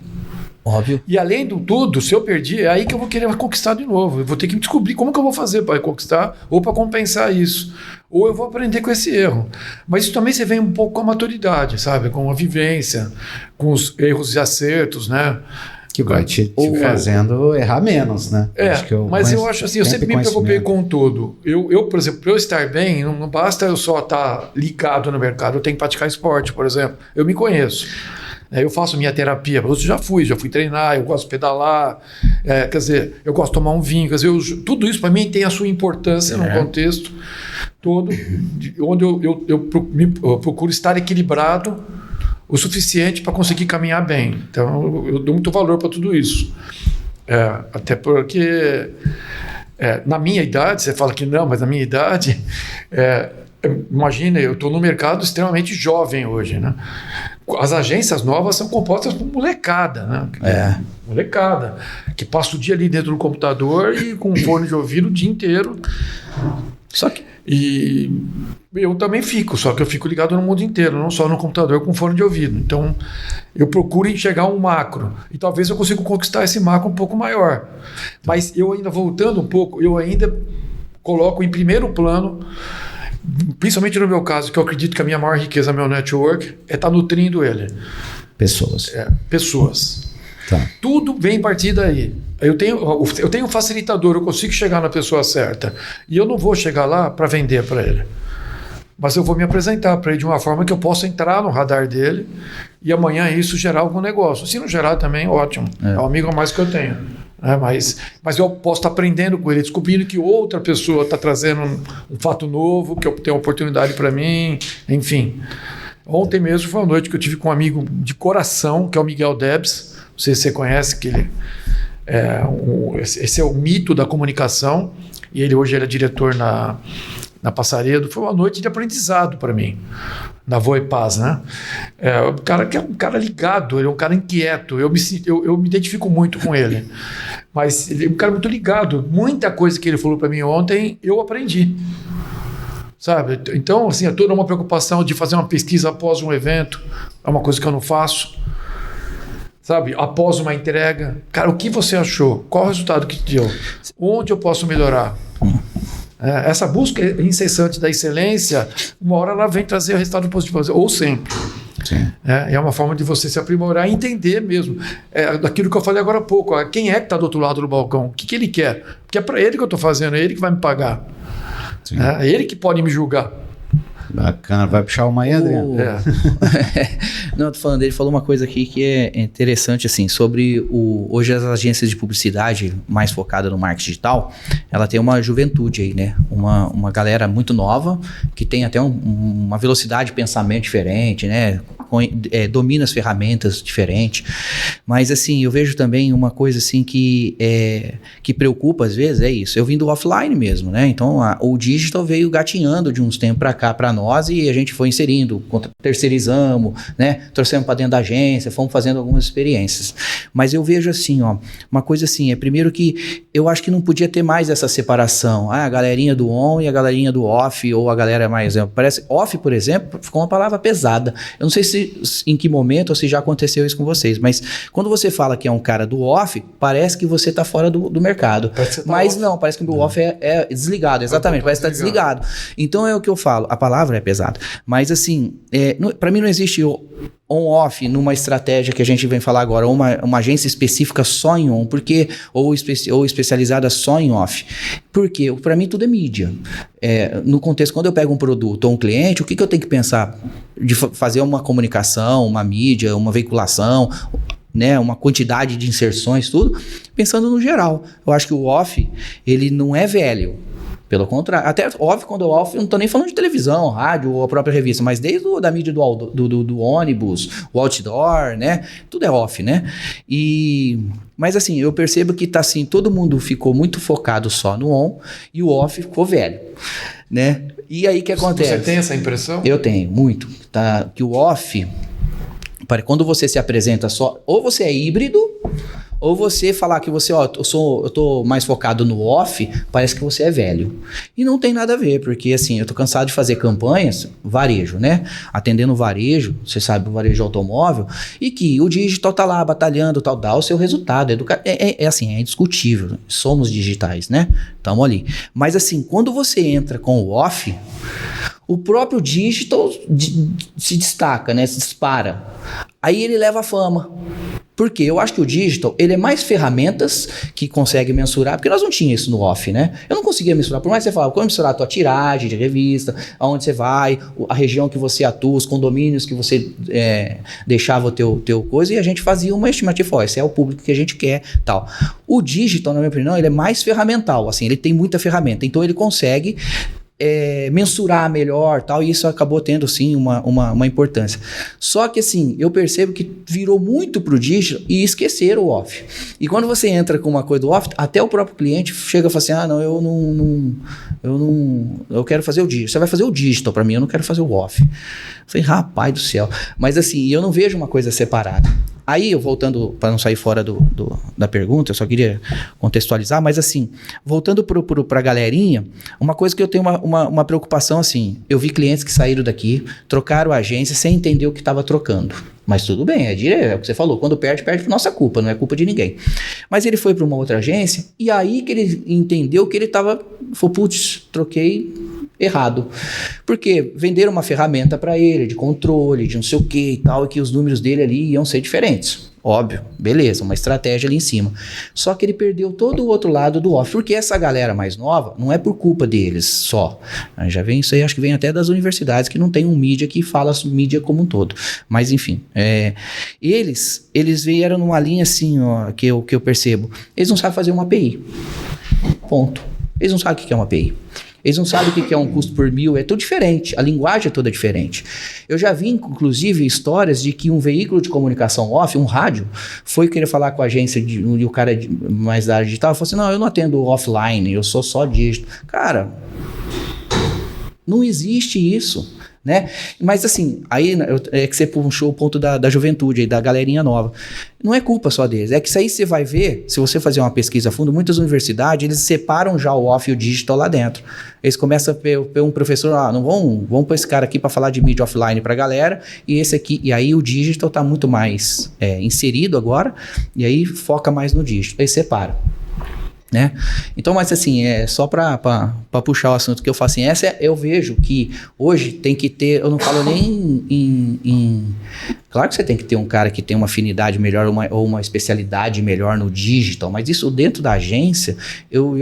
Óbvio. E além do tudo, se eu perdi, é aí que eu vou querer conquistar de novo. Eu vou ter que descobrir como que eu vou fazer para conquistar ou para compensar isso. Ou eu vou aprender com esse erro. Mas isso também você vem um pouco com a maturidade, sabe? Com a vivência, com os erros e acertos, né? Que vai te fazendo errar menos, né? Mas eu acho assim, eu sempre me preocupei com tudo. Eu, por exemplo, para eu estar bem, não basta eu só estar ligado no mercado, eu tenho que praticar esporte, por exemplo. Eu me conheço. Eu faço minha terapia, eu já fui treinar, eu gosto de pedalar, quer dizer, eu gosto de tomar um vinho, quer dizer, tudo isso para mim tem a sua importância no contexto todo, onde eu procuro estar equilibrado o suficiente para conseguir caminhar bem. Então eu dou muito valor para tudo isso. Até porque na minha idade, você fala que não, mas na minha idade, imagina, eu estou no mercado extremamente jovem hoje, né? As agências novas são compostas por molecada, né? Molecada, que passa o dia ali dentro do computador e com um fone de ouvido o dia inteiro. E eu também fico, só que eu fico ligado no mundo inteiro, não só no computador com fone de ouvido. Então, eu procuro enxergar um macro. E talvez eu consiga conquistar esse macro um pouco maior. Mas eu ainda, voltando um pouco, eu ainda coloco em primeiro plano, principalmente no meu caso, que eu acredito que a minha maior riqueza, meu network, é estar nutrindo ele. Pessoas. Pessoas. Tá. Tudo vem a partir daí. Eu tenho um facilitador, eu consigo chegar na pessoa certa. E eu não vou chegar lá para vender para ele. Mas eu vou me apresentar para ele de uma forma que eu possa entrar no radar dele e amanhã isso gerar algum negócio. Se não gerar também, ótimo. É um amigo a mais que eu tenho. Mas eu posso estar aprendendo com ele, descobrindo que outra pessoa está trazendo um fato novo, que eu tenho uma oportunidade para mim, enfim. Ontem mesmo foi uma noite que eu tive com um amigo de coração, que é o Miguel Debs. Não sei se você conhece, que ele esse é o mito da comunicação, e hoje ele é diretor na Passaredo. Foi uma noite de aprendizado para mim, na Voe Paz, né? O cara que é um cara ligado, ele é um cara inquieto, eu me identifico muito com ele, mas ele é um cara muito ligado. Muita coisa que ele falou para mim ontem, eu aprendi. Sabe? Então, assim, toda uma preocupação de fazer uma pesquisa após um evento, é uma coisa que eu não faço. Sabe, após uma entrega, cara, o que você achou? Qual o resultado que deu? Onde eu posso melhorar? Essa busca incessante da excelência, uma hora ela vem trazer resultado positivo, ou sempre. Sim. É uma forma de você se aprimorar e entender mesmo. Daquilo que eu falei agora há pouco, quem é que está do outro lado do balcão? O que ele quer? Porque é para ele que eu estou fazendo, é ele que vai me pagar. É ele que pode me julgar. Bacana, vai puxar uma aí, Adriano? Não, tô falando, ele falou uma coisa aqui que é interessante, assim, sobre hoje as agências de publicidade mais focada no marketing digital, ela tem uma juventude aí, né? Uma galera muito nova, que tem até uma velocidade de pensamento diferente, né? Domina as ferramentas diferentes. Mas, assim, eu vejo também uma coisa, assim, que preocupa às vezes, é isso. Eu vim do offline mesmo, né? Então, o digital veio gatinhando de uns tempos para cá, para nós, e a gente foi inserindo, terceirizamos, né? Trouxemos para dentro da agência, fomos fazendo algumas experiências. Mas eu vejo assim, ó, uma coisa assim, primeiro que eu acho que não podia ter mais essa separação, a galerinha do on e a galerinha do off, ou a galera mais, parece, off, por exemplo, ficou uma palavra pesada. Eu não sei em que momento ou se já aconteceu isso com vocês, mas quando você fala que é um cara do off, parece que você tá fora do mercado. Mas off. Não, parece que o off é desligado, exatamente, parece que tá desligado. Então é o que eu falo, a palavra é pesada, mas assim, para mim não existe on-off numa estratégia que a gente vem falar agora, uma agência específica só em on, porque, ou especializada só em off, porque para mim tudo é mídia. No contexto, quando eu pego um produto ou um cliente, o que eu tenho que pensar? De fazer uma comunicação, uma mídia, uma veiculação, né, uma quantidade de inserções, tudo, pensando no geral. Eu acho que o off, ele não é velho. Pelo contrário, até off, quando eu off, eu não tô nem falando de televisão, rádio ou a própria revista, mas desde da mídia do ônibus, o outdoor, né? Tudo é off, né? Mas assim, eu percebo que tá assim, todo mundo ficou muito focado só no on e o off ficou velho, né? E aí o que acontece? Você tem essa impressão? Eu tenho, muito. Tá? Que o off, quando você se apresenta só, ou você é híbrido, ou você falar que você, eu tô mais focado no off, parece que você é velho. E não tem nada a ver, porque assim, eu tô cansado de fazer campanhas, varejo, né? Atendendo o varejo, você sabe, o varejo automóvel, e que o digital tá lá batalhando, tal, dá o seu resultado. Assim, é indiscutível. Somos digitais, né? Tamo ali. Mas assim, quando você entra com o off, o próprio digital se destaca, né? Se dispara. Aí ele leva a fama. Por quê? Eu acho que o digital, ele é mais ferramentas que consegue mensurar, porque nós não tínhamos isso no off, né? Eu não conseguia mensurar, por mais que você falava, como mensurar a tua tiragem de revista, aonde você vai, a região que você atua, os condomínios que você deixava o teu coisa, e a gente fazia uma estimativa, esse é o público que a gente quer, tal. O digital, na minha opinião, ele é mais ferramental, assim, ele tem muita ferramenta, então ele consegue mensurar melhor, tal, e isso acabou tendo sim uma importância. Só que assim, eu percebo que virou muito pro digital e esqueceram o off. E quando você entra com uma coisa do off, até o próprio cliente chega e fala assim, eu quero fazer o digital. Você vai fazer o digital para mim, eu não quero fazer o off. Eu falei, rapaz do céu. Mas assim, eu não vejo uma coisa separada. Aí, eu voltando, para não sair fora da pergunta, eu só queria contextualizar, mas assim, voltando para a galerinha, uma coisa que eu tenho uma preocupação assim, eu vi clientes que saíram daqui, trocaram a agência sem entender o que estava trocando. Mas tudo bem, é o que você falou, quando perde por nossa culpa, não é culpa de ninguém. Mas ele foi para uma outra agência, e aí que ele entendeu que ele falou, putz, troquei errado. Porque venderam uma ferramenta para ele, de controle, de não sei o que e tal, e que os números dele ali iam ser diferentes. Óbvio, beleza, uma estratégia ali em cima. Só que ele perdeu todo o outro lado do off, porque essa galera mais nova, não é por culpa deles só. Já vem isso aí, acho que vem até das universidades, que não tem um mídia que fala sobre mídia como um todo. Mas enfim, eles vieram numa linha assim, ó, que eu percebo. Eles não sabem fazer uma API. Ponto. Eles não sabem o que é uma API. Eles não sabem o que é um custo por mil, é tudo diferente, a linguagem é toda diferente. Eu já vi, inclusive, histórias de que um veículo de comunicação off, um rádio, foi querer falar com a agência e o cara mais da área digital falou assim, não, eu não atendo offline, eu sou só digital. Cara, Não existe isso, né? Mas assim, aí é que você puxou o ponto da juventude, aí, da galerinha nova. Não é culpa só deles, é que isso aí você vai ver, se você fazer uma pesquisa a fundo, muitas universidades, eles separam já o off e o digital lá dentro. Eles começam a ver um professor, não vamos pôr esse cara aqui para falar de mídia offline para a galera, e esse aqui, e aí o digital está muito mais inserido agora, e aí foca mais no digital, aí separa. Né? Então, mas assim, só para puxar o assunto que eu faço assim, eu vejo que hoje tem que ter, eu não falo nem claro que você tem que ter um cara que tem uma afinidade melhor ou uma especialidade melhor no digital, mas isso dentro da agência, eu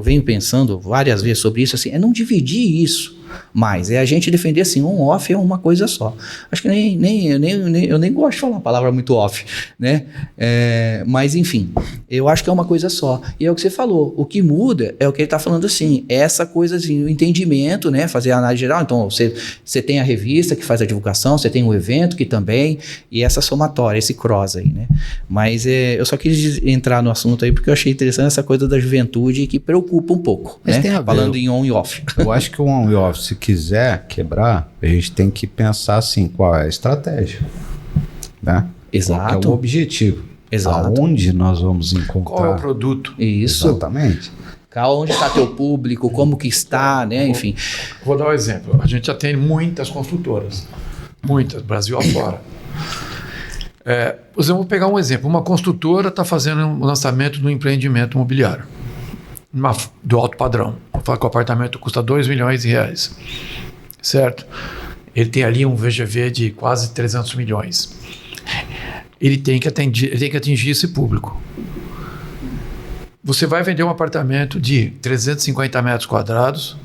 venho pensando várias vezes sobre isso, assim, é não dividir isso mais, é a gente defender assim, on-off é uma coisa só. Acho que eu nem gosto de falar a palavra muito off, né? Mas enfim, eu acho que é uma coisa só. E é o que você falou, o que muda é o que ele está falando assim, essa coisa assim, o entendimento, né? Fazer a análise geral, então você tem a revista que faz a divulgação, você tem o evento que também, e essa somatória, esse cross aí, né? Mas eu só quis entrar no assunto aí porque eu achei interessante essa coisa da juventude que preocupa um pouco, mas né? Tem a ver. Falando em on e off. Eu acho que o on e off, se quiser quebrar, a gente tem que pensar assim, qual é a estratégia, né? Exato. Qual que é o objetivo? Exato. Aonde nós vamos encontrar? Qual é o produto? Isso. Exatamente. Onde está teu público, como que está, né? Enfim. Vou dar um exemplo. A gente já tem muitas construtoras. Muitas, Brasil afora. Vou pegar um exemplo. Uma construtora está fazendo um lançamento de um empreendimento imobiliário. Do alto padrão. Vou falar que o apartamento custa R$2 milhões. Certo? Ele tem ali um VGV de quase 300 milhões. Ele tem que atingir esse público. Você vai vender um apartamento de 350 metros quadrados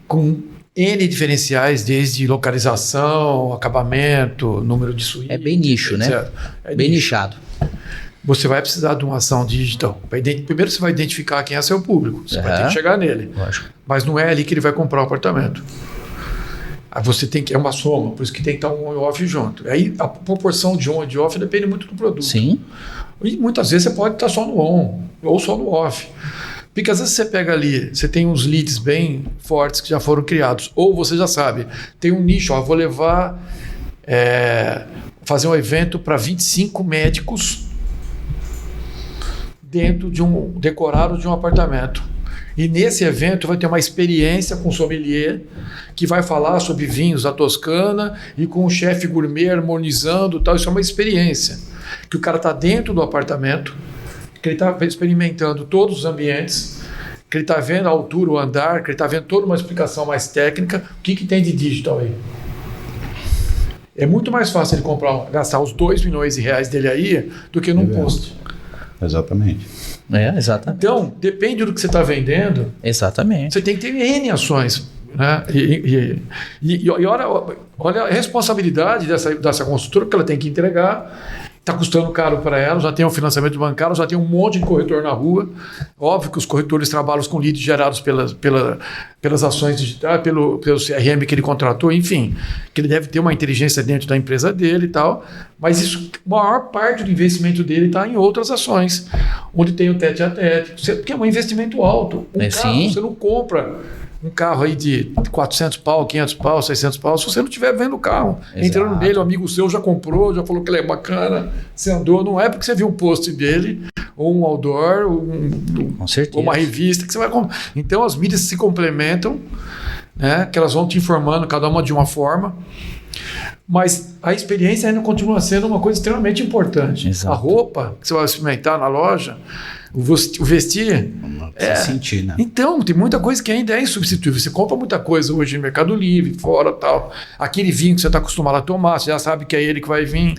com N diferenciais, desde localização, acabamento, número de suítes. É bem nicho, né? Bem nichado. Você vai precisar de uma ação digital. Primeiro você vai identificar quem é seu público. Você vai ter que chegar nele. Lógico. Mas não é ali que ele vai comprar o apartamento. Aí você tem que... É uma soma, por isso que tem que estar um on e off junto. Aí a proporção de on e de off depende muito do produto. Sim. E muitas vezes você pode estar só no on ou só no off. Porque às vezes você pega ali, você tem uns leads bem fortes que já foram criados. Ou você já sabe, tem um nicho, vou levar... fazer um evento para 25 médicos dentro de decorado de um apartamento. E nesse evento vai ter uma experiência com sommelier que vai falar sobre vinhos da Toscana e com o chefe gourmet harmonizando tal. Isso é uma experiência que o cara está dentro do apartamento, que ele está experimentando todos os ambientes, que ele está vendo a altura, o andar, que ele está vendo toda uma explicação mais técnica. O que tem de digital aí? É muito mais fácil ele gastar os R$2 milhões dele aí do que num post. Exatamente. Exatamente. Então, depende do que você está vendendo. Exatamente. Você tem que ter N ações. Né? E olha a responsabilidade dessa construtora, que ela tem que entregar. Está custando caro para ela, já tem um financiamento bancário, já tem um monte de corretor na rua. Óbvio que os corretores trabalham com leads gerados pelas ações digitais, pelo CRM que ele contratou, enfim, que ele deve ter uma inteligência dentro da empresa dele e tal, mas isso, a maior parte do investimento dele está em outras ações, onde tem o tete a tete, porque é um investimento alto. Carro, você não compra um carro aí de 400 pau, 500 pau, 600 pau, se você não estiver vendo o carro. Exato. Entrando nele, o amigo seu já comprou, já falou que ele é bacana, você andou, não é porque você viu um post dele, ou um outdoor, ou uma revista que você vai comprar. Então as mídias se complementam, né, que elas vão te informando, cada uma de uma forma, mas a experiência ainda continua sendo uma coisa extremamente importante. Exato. A roupa que você vai experimentar na loja, o vestir. Sentir, né? Então, tem muita coisa que ainda é insubstituível. Você compra muita coisa hoje no Mercado Livre, fora tal. Aquele vinho que você está acostumado a tomar, você já sabe que é ele que vai vir.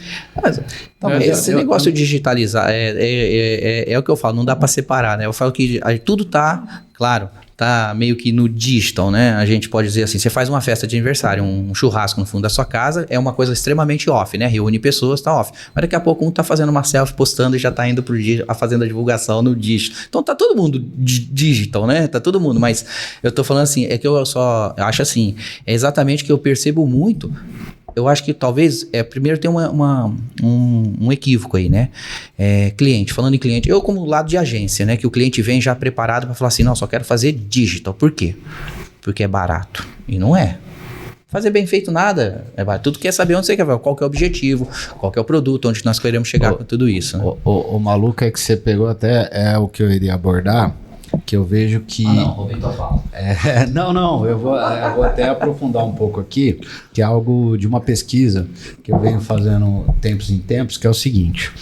Esse negócio de digitalizar é o que eu falo, não dá para separar, né? Eu falo que tudo tá, claro, tá meio que no digital, né? A gente pode dizer assim, você faz uma festa de aniversário, um churrasco no fundo da sua casa, é uma coisa extremamente off, né? Reúne pessoas, tá off. Mas daqui a pouco um tá fazendo uma selfie, postando e já tá indo pro digital, fazendo a divulgação no digital. Então tá todo mundo digital, né? Tá todo mundo, mas eu tô falando assim, é que eu acho assim, é exatamente o que eu percebo muito. Eu acho que talvez, primeiro tem um equívoco aí, né? Cliente, falando em cliente, eu como lado de agência, né? Que o cliente vem já preparado para falar assim, não, só quero fazer digital. Por quê? porque é barato. E não é. Fazer bem feito nada, tudo quer saber onde você quer, qual que é o objetivo, qual que é o produto, onde nós queremos chegar com tudo isso. Né? O maluco é que você pegou até é o que eu iria abordar, que eu vejo que... não, Roberto fala. Eu vou até aprofundar um pouco aqui, que é algo de uma pesquisa que eu venho fazendo tempos em tempos, que é o seguinte,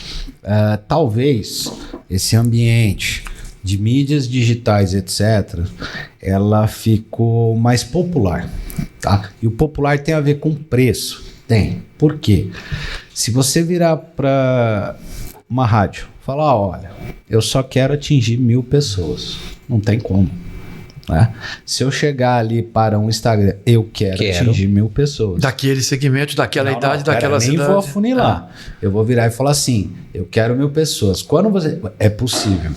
talvez esse ambiente de mídias digitais, etc., ela ficou mais popular, tá? E o popular tem a ver com preço. Tem. Por quê? Se você virar para uma rádio, falar, olha, eu só quero atingir 1.000 pessoas. Não tem como. Né? Se eu chegar ali para um Instagram, eu quero atingir 1.000 pessoas. Daquele segmento, daquela idade, daquela cidade. Nem vou afunilar. Eu vou virar e falar assim, eu quero 1.000 pessoas. Quando você... É possível.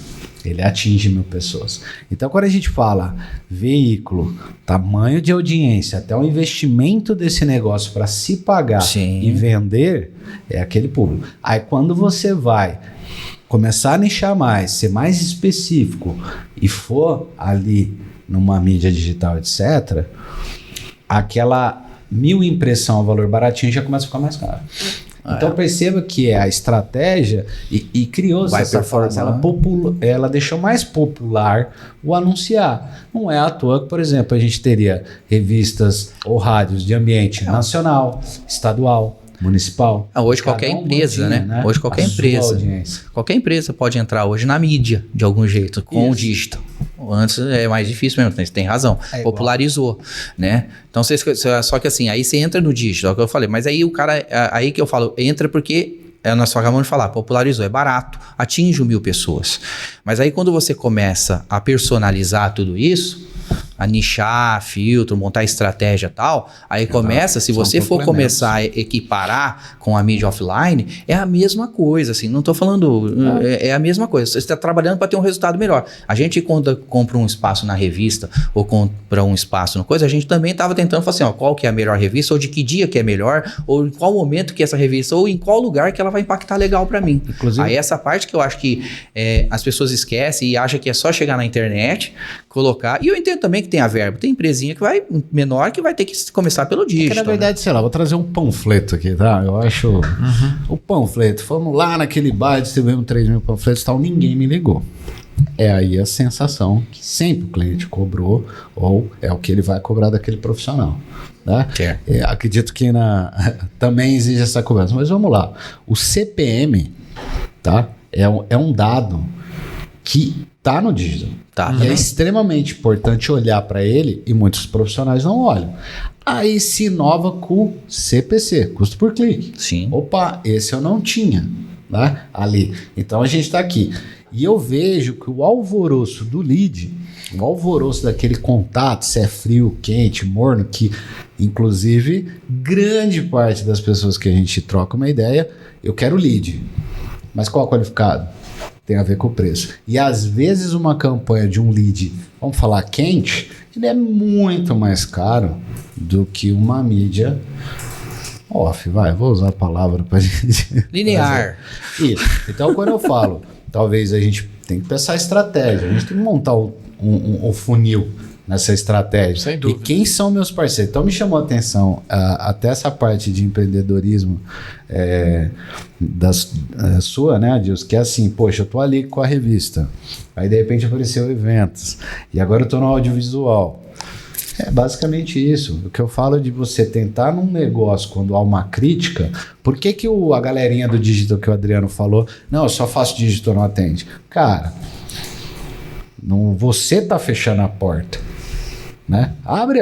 Ele atinge 1.000 pessoas. Então, quando a gente fala veículo, tamanho de audiência, até o investimento desse negócio para se pagar e vender, é aquele público. Aí, quando você vai começar a nichar mais, ser mais específico e for ali numa mídia digital, etc., aquela 1.000 impressão a valor baratinho já começa a ficar mais caro. Então perceba que a estratégia e criou-se essa forma, ela deixou mais popular o anunciar. Não é à toa que, por exemplo, a gente teria revistas ou rádios de ambiente nacional, estadual, municipal. Hoje qualquer empresa, né? Hoje qualquer empresa pode entrar hoje na mídia de algum jeito, com o dígito. Antes é mais difícil mesmo, você tem razão. Popularizou, né? Então, só que assim, aí você entra no dígito, é o que eu falei. Mas aí o cara, aí que eu falo, entra porque... Nós acabamos de falar, popularizou, é barato, atinge 1.000 pessoas. Mas aí quando você começa a personalizar tudo isso, a nichar, filtro, montar estratégia e tal, aí começa, se você for começar a equiparar com a mídia offline, é a mesma coisa, assim, não tô falando, é a mesma coisa, você está trabalhando para ter um resultado melhor. A gente quando compra um espaço na revista ou compra um espaço no coisa, a gente também estava tentando falar assim, ó, qual que é a melhor revista, ou de que dia que é melhor, ou em qual momento que essa revista, ou em qual lugar que ela vai impactar legal para mim. Inclusive, aí essa parte que eu acho que as pessoas esquecem e acham que é só chegar na internet, colocar, e eu entendo também que tem a verba, tem empresinha que vai, menor, que vai ter que começar pelo dígito. Na verdade, sei lá, vou trazer um panfleto aqui, tá? Eu acho, o panfleto, fomos lá naquele bar, distribuímos 3.000 panfletos e tal, ninguém me ligou. É aí a sensação que sempre o cliente cobrou, ou é o que ele vai cobrar daquele profissional. Né? Acredito que também exige essa cobrança, mas vamos lá. O CPM, tá? É um dado que está no digital. É extremamente importante olhar para ele e muitos profissionais não olham. Aí se inova com o CPC, custo por clique. Sim. Opa, esse eu não tinha, né? Ali. Então a gente está aqui. E eu vejo que o alvoroço do lead, o alvoroço daquele contato, se é frio, quente, morno, que inclusive grande parte das pessoas que a gente troca uma ideia, eu quero lead. Mas qual qualificado? Tem a ver com o preço. E às vezes uma campanha de um lead, vamos falar quente, ele é muito mais caro do que uma mídia off, vou usar a palavra para gente... Linear. Isso. Então quando eu falo, talvez a gente tem que pensar estratégia, a gente tem que montar um funil nessa estratégia. Sem dúvida. E quem são meus parceiros? Então me chamou a atenção até essa parte de empreendedorismo sua, né, Adilson? Que é assim, poxa, eu tô ali com a revista, aí de repente apareceu eventos, e agora eu tô no audiovisual. É basicamente isso. O que eu falo de você tentar num negócio quando há uma crítica, por que a galerinha do digital que o Adriano falou, não, eu só faço digital, não atende? Cara, você tá fechando a porta. Né? Abre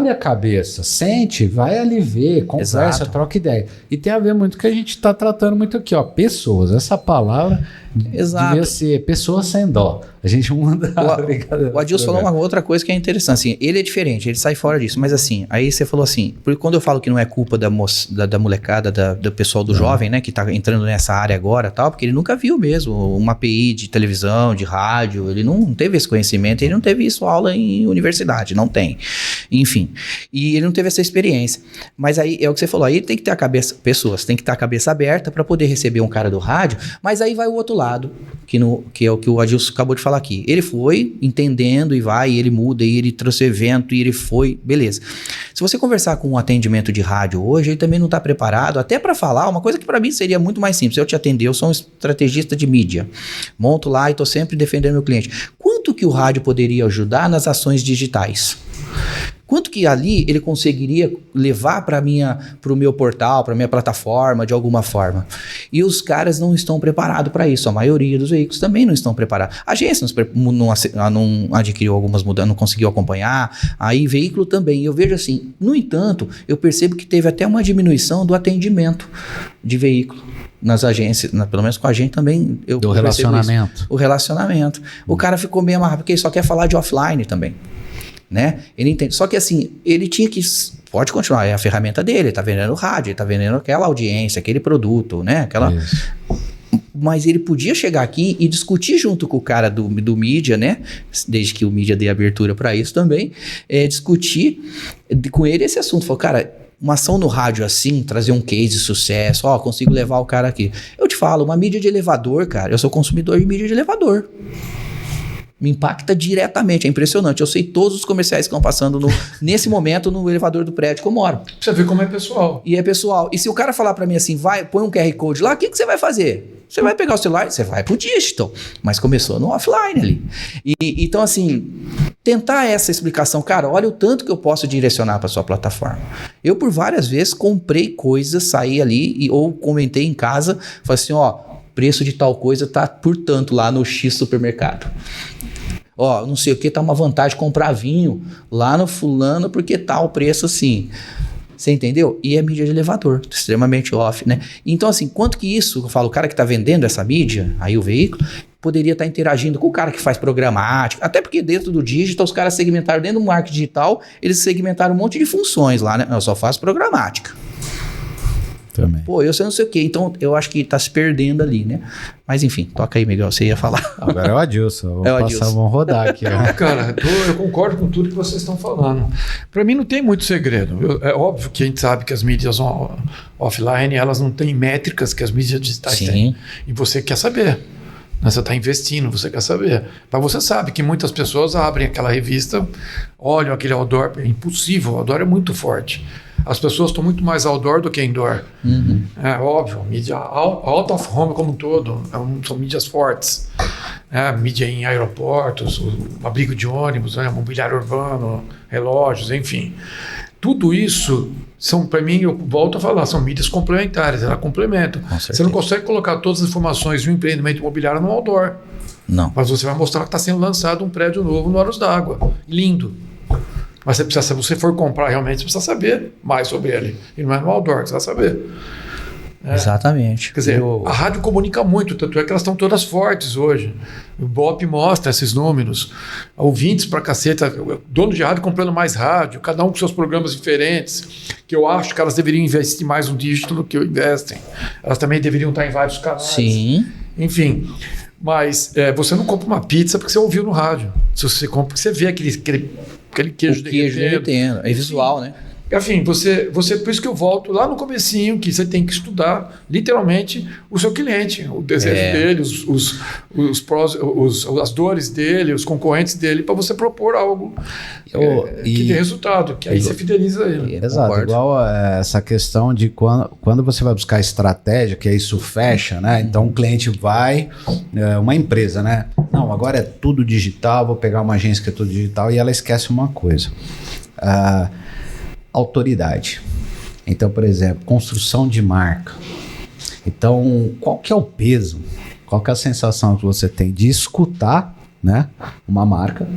a cabeça, sente, vai ali ver, conversa, troca ideia. E tem a ver muito com o que a gente está tratando muito aqui, ó, pessoas. Essa palavra devia ser pessoas sem dó. A gente muda a brincadeira. O Adilson falou uma outra coisa que é interessante. Assim, ele é diferente, ele sai fora disso. Mas assim, aí você falou assim, porque quando eu falo que não é culpa da molecada, do pessoal do jovem, né, que tá entrando nessa área agora, tal, porque ele nunca viu mesmo uma API de televisão, de rádio, ele não teve esse conhecimento, ele não teve isso aula em universidade, não tem. Enfim, e ele não teve essa experiência. Mas aí é o que você falou, aí tem que ter a cabeça, pessoas, tem que ter a cabeça aberta para poder receber um cara do rádio, mas aí vai o outro lado. lado, que é o que o Adilson acabou de falar aqui. Ele foi entendendo e vai, e ele muda, e ele trouxe evento, e ele foi, beleza. Se você conversar com um atendimento de rádio hoje, ele também não está preparado, até para falar uma coisa que para mim seria muito mais simples. Eu te atender, eu sou um estrategista de mídia. Monto lá e estou sempre defendendo meu cliente. Quanto que o rádio poderia ajudar nas ações digitais? Quanto que ali ele conseguiria levar para o meu portal, para minha plataforma, de alguma forma? E os caras não estão preparados para isso. A maioria dos veículos também não estão preparados. A agência não adquiriu algumas mudanças, não conseguiu acompanhar. Aí veículo também. Eu vejo assim, no entanto, eu percebo que teve até uma diminuição do atendimento de veículo nas agências, pelo menos com a gente também. Do relacionamento. O relacionamento. O cara ficou meio amarrado, porque ele só quer falar de offline também. Né? Ele entende. Só que assim, ele tinha que... Pode continuar, é a ferramenta dele, ele tá vendendo rádio, ele tá vendendo aquela audiência, aquele produto, né? Mas ele podia chegar aqui e discutir junto com o cara do mídia, né? Desde que o mídia dê abertura para isso também, discutir com ele esse assunto. Falou, cara, uma ação no rádio assim, trazer um case de sucesso, consigo levar o cara aqui. Eu te falo, uma mídia de elevador, cara, eu sou consumidor de mídia de elevador. Me impacta diretamente, é impressionante. Eu sei todos os comerciais que estão passando nesse momento no elevador do prédio que eu moro. Você vê como é pessoal. E é pessoal. E se o cara falar pra mim assim, põe um QR Code lá, o que você vai fazer? Você vai pegar o celular, você vai pro digital. Mas começou no offline ali. Então assim, tentar essa explicação, cara, olha o tanto que eu posso direcionar pra sua plataforma. Eu por várias vezes comprei coisas, saí ali ou comentei em casa, falei assim, preço de tal coisa tá por tanto lá no X supermercado. Não sei o que, tá uma vantagem comprar vinho lá no fulano porque tá o preço assim. Você entendeu? E é mídia de elevador, extremamente off, né? Então assim, quanto que isso, eu falo, o cara que tá vendendo essa mídia, aí o veículo, poderia estar interagindo com o cara que faz programática, até porque dentro do digital, os caras segmentaram, dentro do marketing digital, eles segmentaram um monte de funções lá, né? Eu só faço programática. Também. Eu sei não sei o que, então eu acho que tá se perdendo ali, né? Mas enfim, toca aí, Miguel, você ia falar. Agora é o Adilson, vamos rodar aqui. Não, cara, eu concordo com tudo que vocês estão falando. Para mim não tem muito segredo. É óbvio que a gente sabe que as mídias offline, elas não têm métricas que as mídias digitais têm. E você quer saber. Você está investindo, você quer saber. Mas você sabe que muitas pessoas abrem aquela revista, olham aquele outdoor, é impossível, o outdoor é muito forte. As pessoas estão muito mais outdoor do que indoor. Uhum. É óbvio, mídia out of home como um todo, são mídias fortes. Mídia em aeroportos, o abrigo de ônibus, mobiliário urbano, relógios, enfim. Tudo isso são, para mim, eu volto a falar, são mídias complementares, elas complementam. Você não consegue colocar todas as informações de um empreendimento imobiliário no outdoor. Não. Mas você vai mostrar que está sendo lançado um prédio novo no Olhos d'Água. Lindo. Mas você precisa, se você for comprar realmente, você precisa saber mais sobre ele. E não é no outdoor que você vai saber. Exatamente. Quer dizer, a rádio comunica muito, tanto é que elas estão todas fortes hoje. O BOP mostra esses números. Ouvintes pra caceta, dono de rádio comprando mais rádio, cada um com seus programas diferentes, que eu acho que elas deveriam investir mais no digital do que investem. Elas também deveriam estar em vários canais. Sim. Enfim, mas você não compra uma pizza porque você ouviu no rádio. Se você compra porque você vê aquele queijo derretendo. É visual, né? Enfim, você, por isso que eu volto lá no comecinho, que você tem que estudar literalmente o seu cliente, o desejo dele, os prós, as dores dele, os concorrentes dele, para você propor algo que dê resultado, que aí você fideliza ele. Exato, concordo. Igual essa questão de quando você vai buscar estratégia, que isso fecha, né? Então o cliente vai, uma empresa, né? Não, agora é tudo digital, vou pegar uma agência que é tudo digital, e ela esquece uma coisa. Autoridade. Então, por exemplo, construção de marca. Então, qual que é o peso? Qual que é a sensação que você tem de escutar, né, uma marca,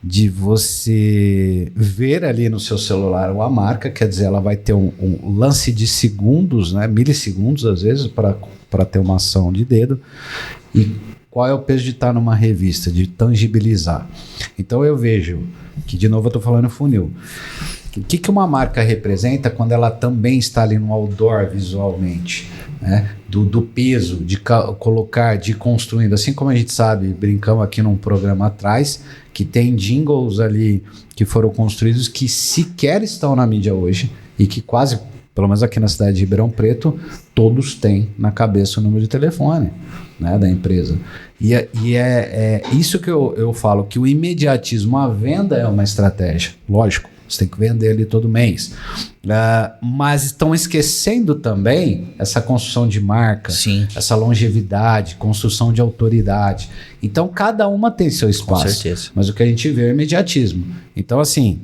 de você ver ali no seu celular uma marca, quer dizer, ela vai ter um lance de segundos, né, milissegundos às vezes, para ter uma ação de dedo. E qual é o peso de estar numa revista, de tangibilizar? Então eu vejo que, de novo, eu estou falando funil. O que uma marca representa quando ela também está ali no outdoor visualmente, né? Do peso de colocar, de construindo, assim como a gente sabe, brincamos aqui num programa atrás, que tem jingles ali que foram construídos que sequer estão na mídia hoje e que quase pelo menos aqui na cidade de Ribeirão Preto, todos têm na cabeça o número de telefone, né, da empresa. E é isso que eu falo, que o imediatismo, a venda é uma estratégia, lógico. Você tem que vender ali todo mês. Mas estão esquecendo também essa construção de marca, Sim. essa longevidade, construção de autoridade. Então, cada uma tem seu espaço. Com certeza. Mas o que a gente vê é o imediatismo. Então, assim,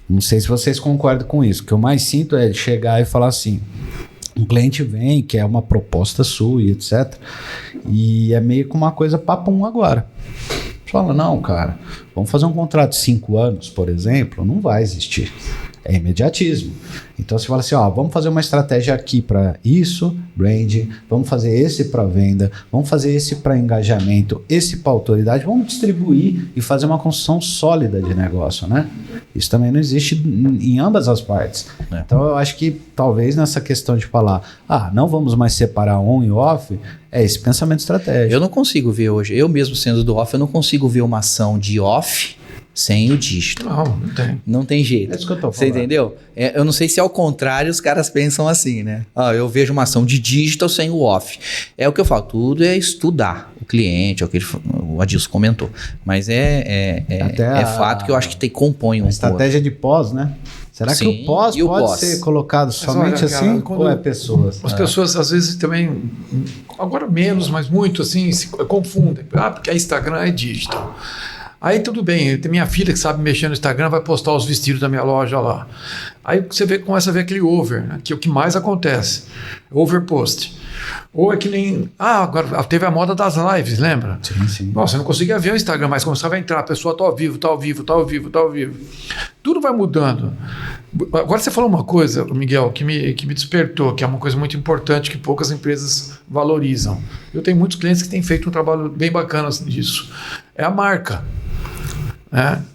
não sei se vocês concordam com isso. O que eu mais sinto é chegar e falar assim, um cliente vem, quer uma proposta sua e etc. E é meio que uma coisa papum agora. Fala, não, cara, vamos fazer um contrato de 5 anos, por exemplo, não vai existir. É imediatismo. Então você fala assim, ó, vamos fazer uma estratégia aqui para isso, brand, vamos fazer esse para venda, vamos fazer esse para engajamento, esse para autoridade, vamos distribuir e fazer uma construção sólida de negócio, né? Isso também não existe em ambas as partes. Então eu acho que talvez nessa questão de falar, não vamos mais separar on e off, é esse pensamento estratégico. Eu não consigo ver hoje, eu mesmo sendo do off, eu não consigo ver uma ação de off sem o dígito. Não tem. Não tem jeito. É isso que eu tô falando. Você entendeu? Eu não sei se ao contrário os caras pensam assim, né? Eu vejo uma ação de digital sem o off. É o que eu falo, tudo é estudar o cliente, é o que o Adilson comentou. Mas é fato que eu acho que compõe um estratégia de pós, né? Será Sim, que o pós pode ser colocado somente assim? Ou é pessoas? As pessoas às vezes também, agora menos, mas muito assim, se confundem. Porque a Instagram é digital. Aí tudo bem, tem minha filha que sabe mexer no Instagram, vai postar os vestidos da minha loja lá. Aí você começa a ver aquele over, né, que é o que mais acontece. Overpost. Ou é que nem... agora teve a moda das lives, lembra? Sim. Nossa, eu não conseguia ver o Instagram, mas começava a entrar, a pessoa tá ao vivo. Tudo vai mudando. Agora você falou uma coisa, Miguel, que me despertou, que é uma coisa muito importante que poucas empresas valorizam. Eu tenho muitos clientes que têm feito um trabalho bem bacana disso. É a marca.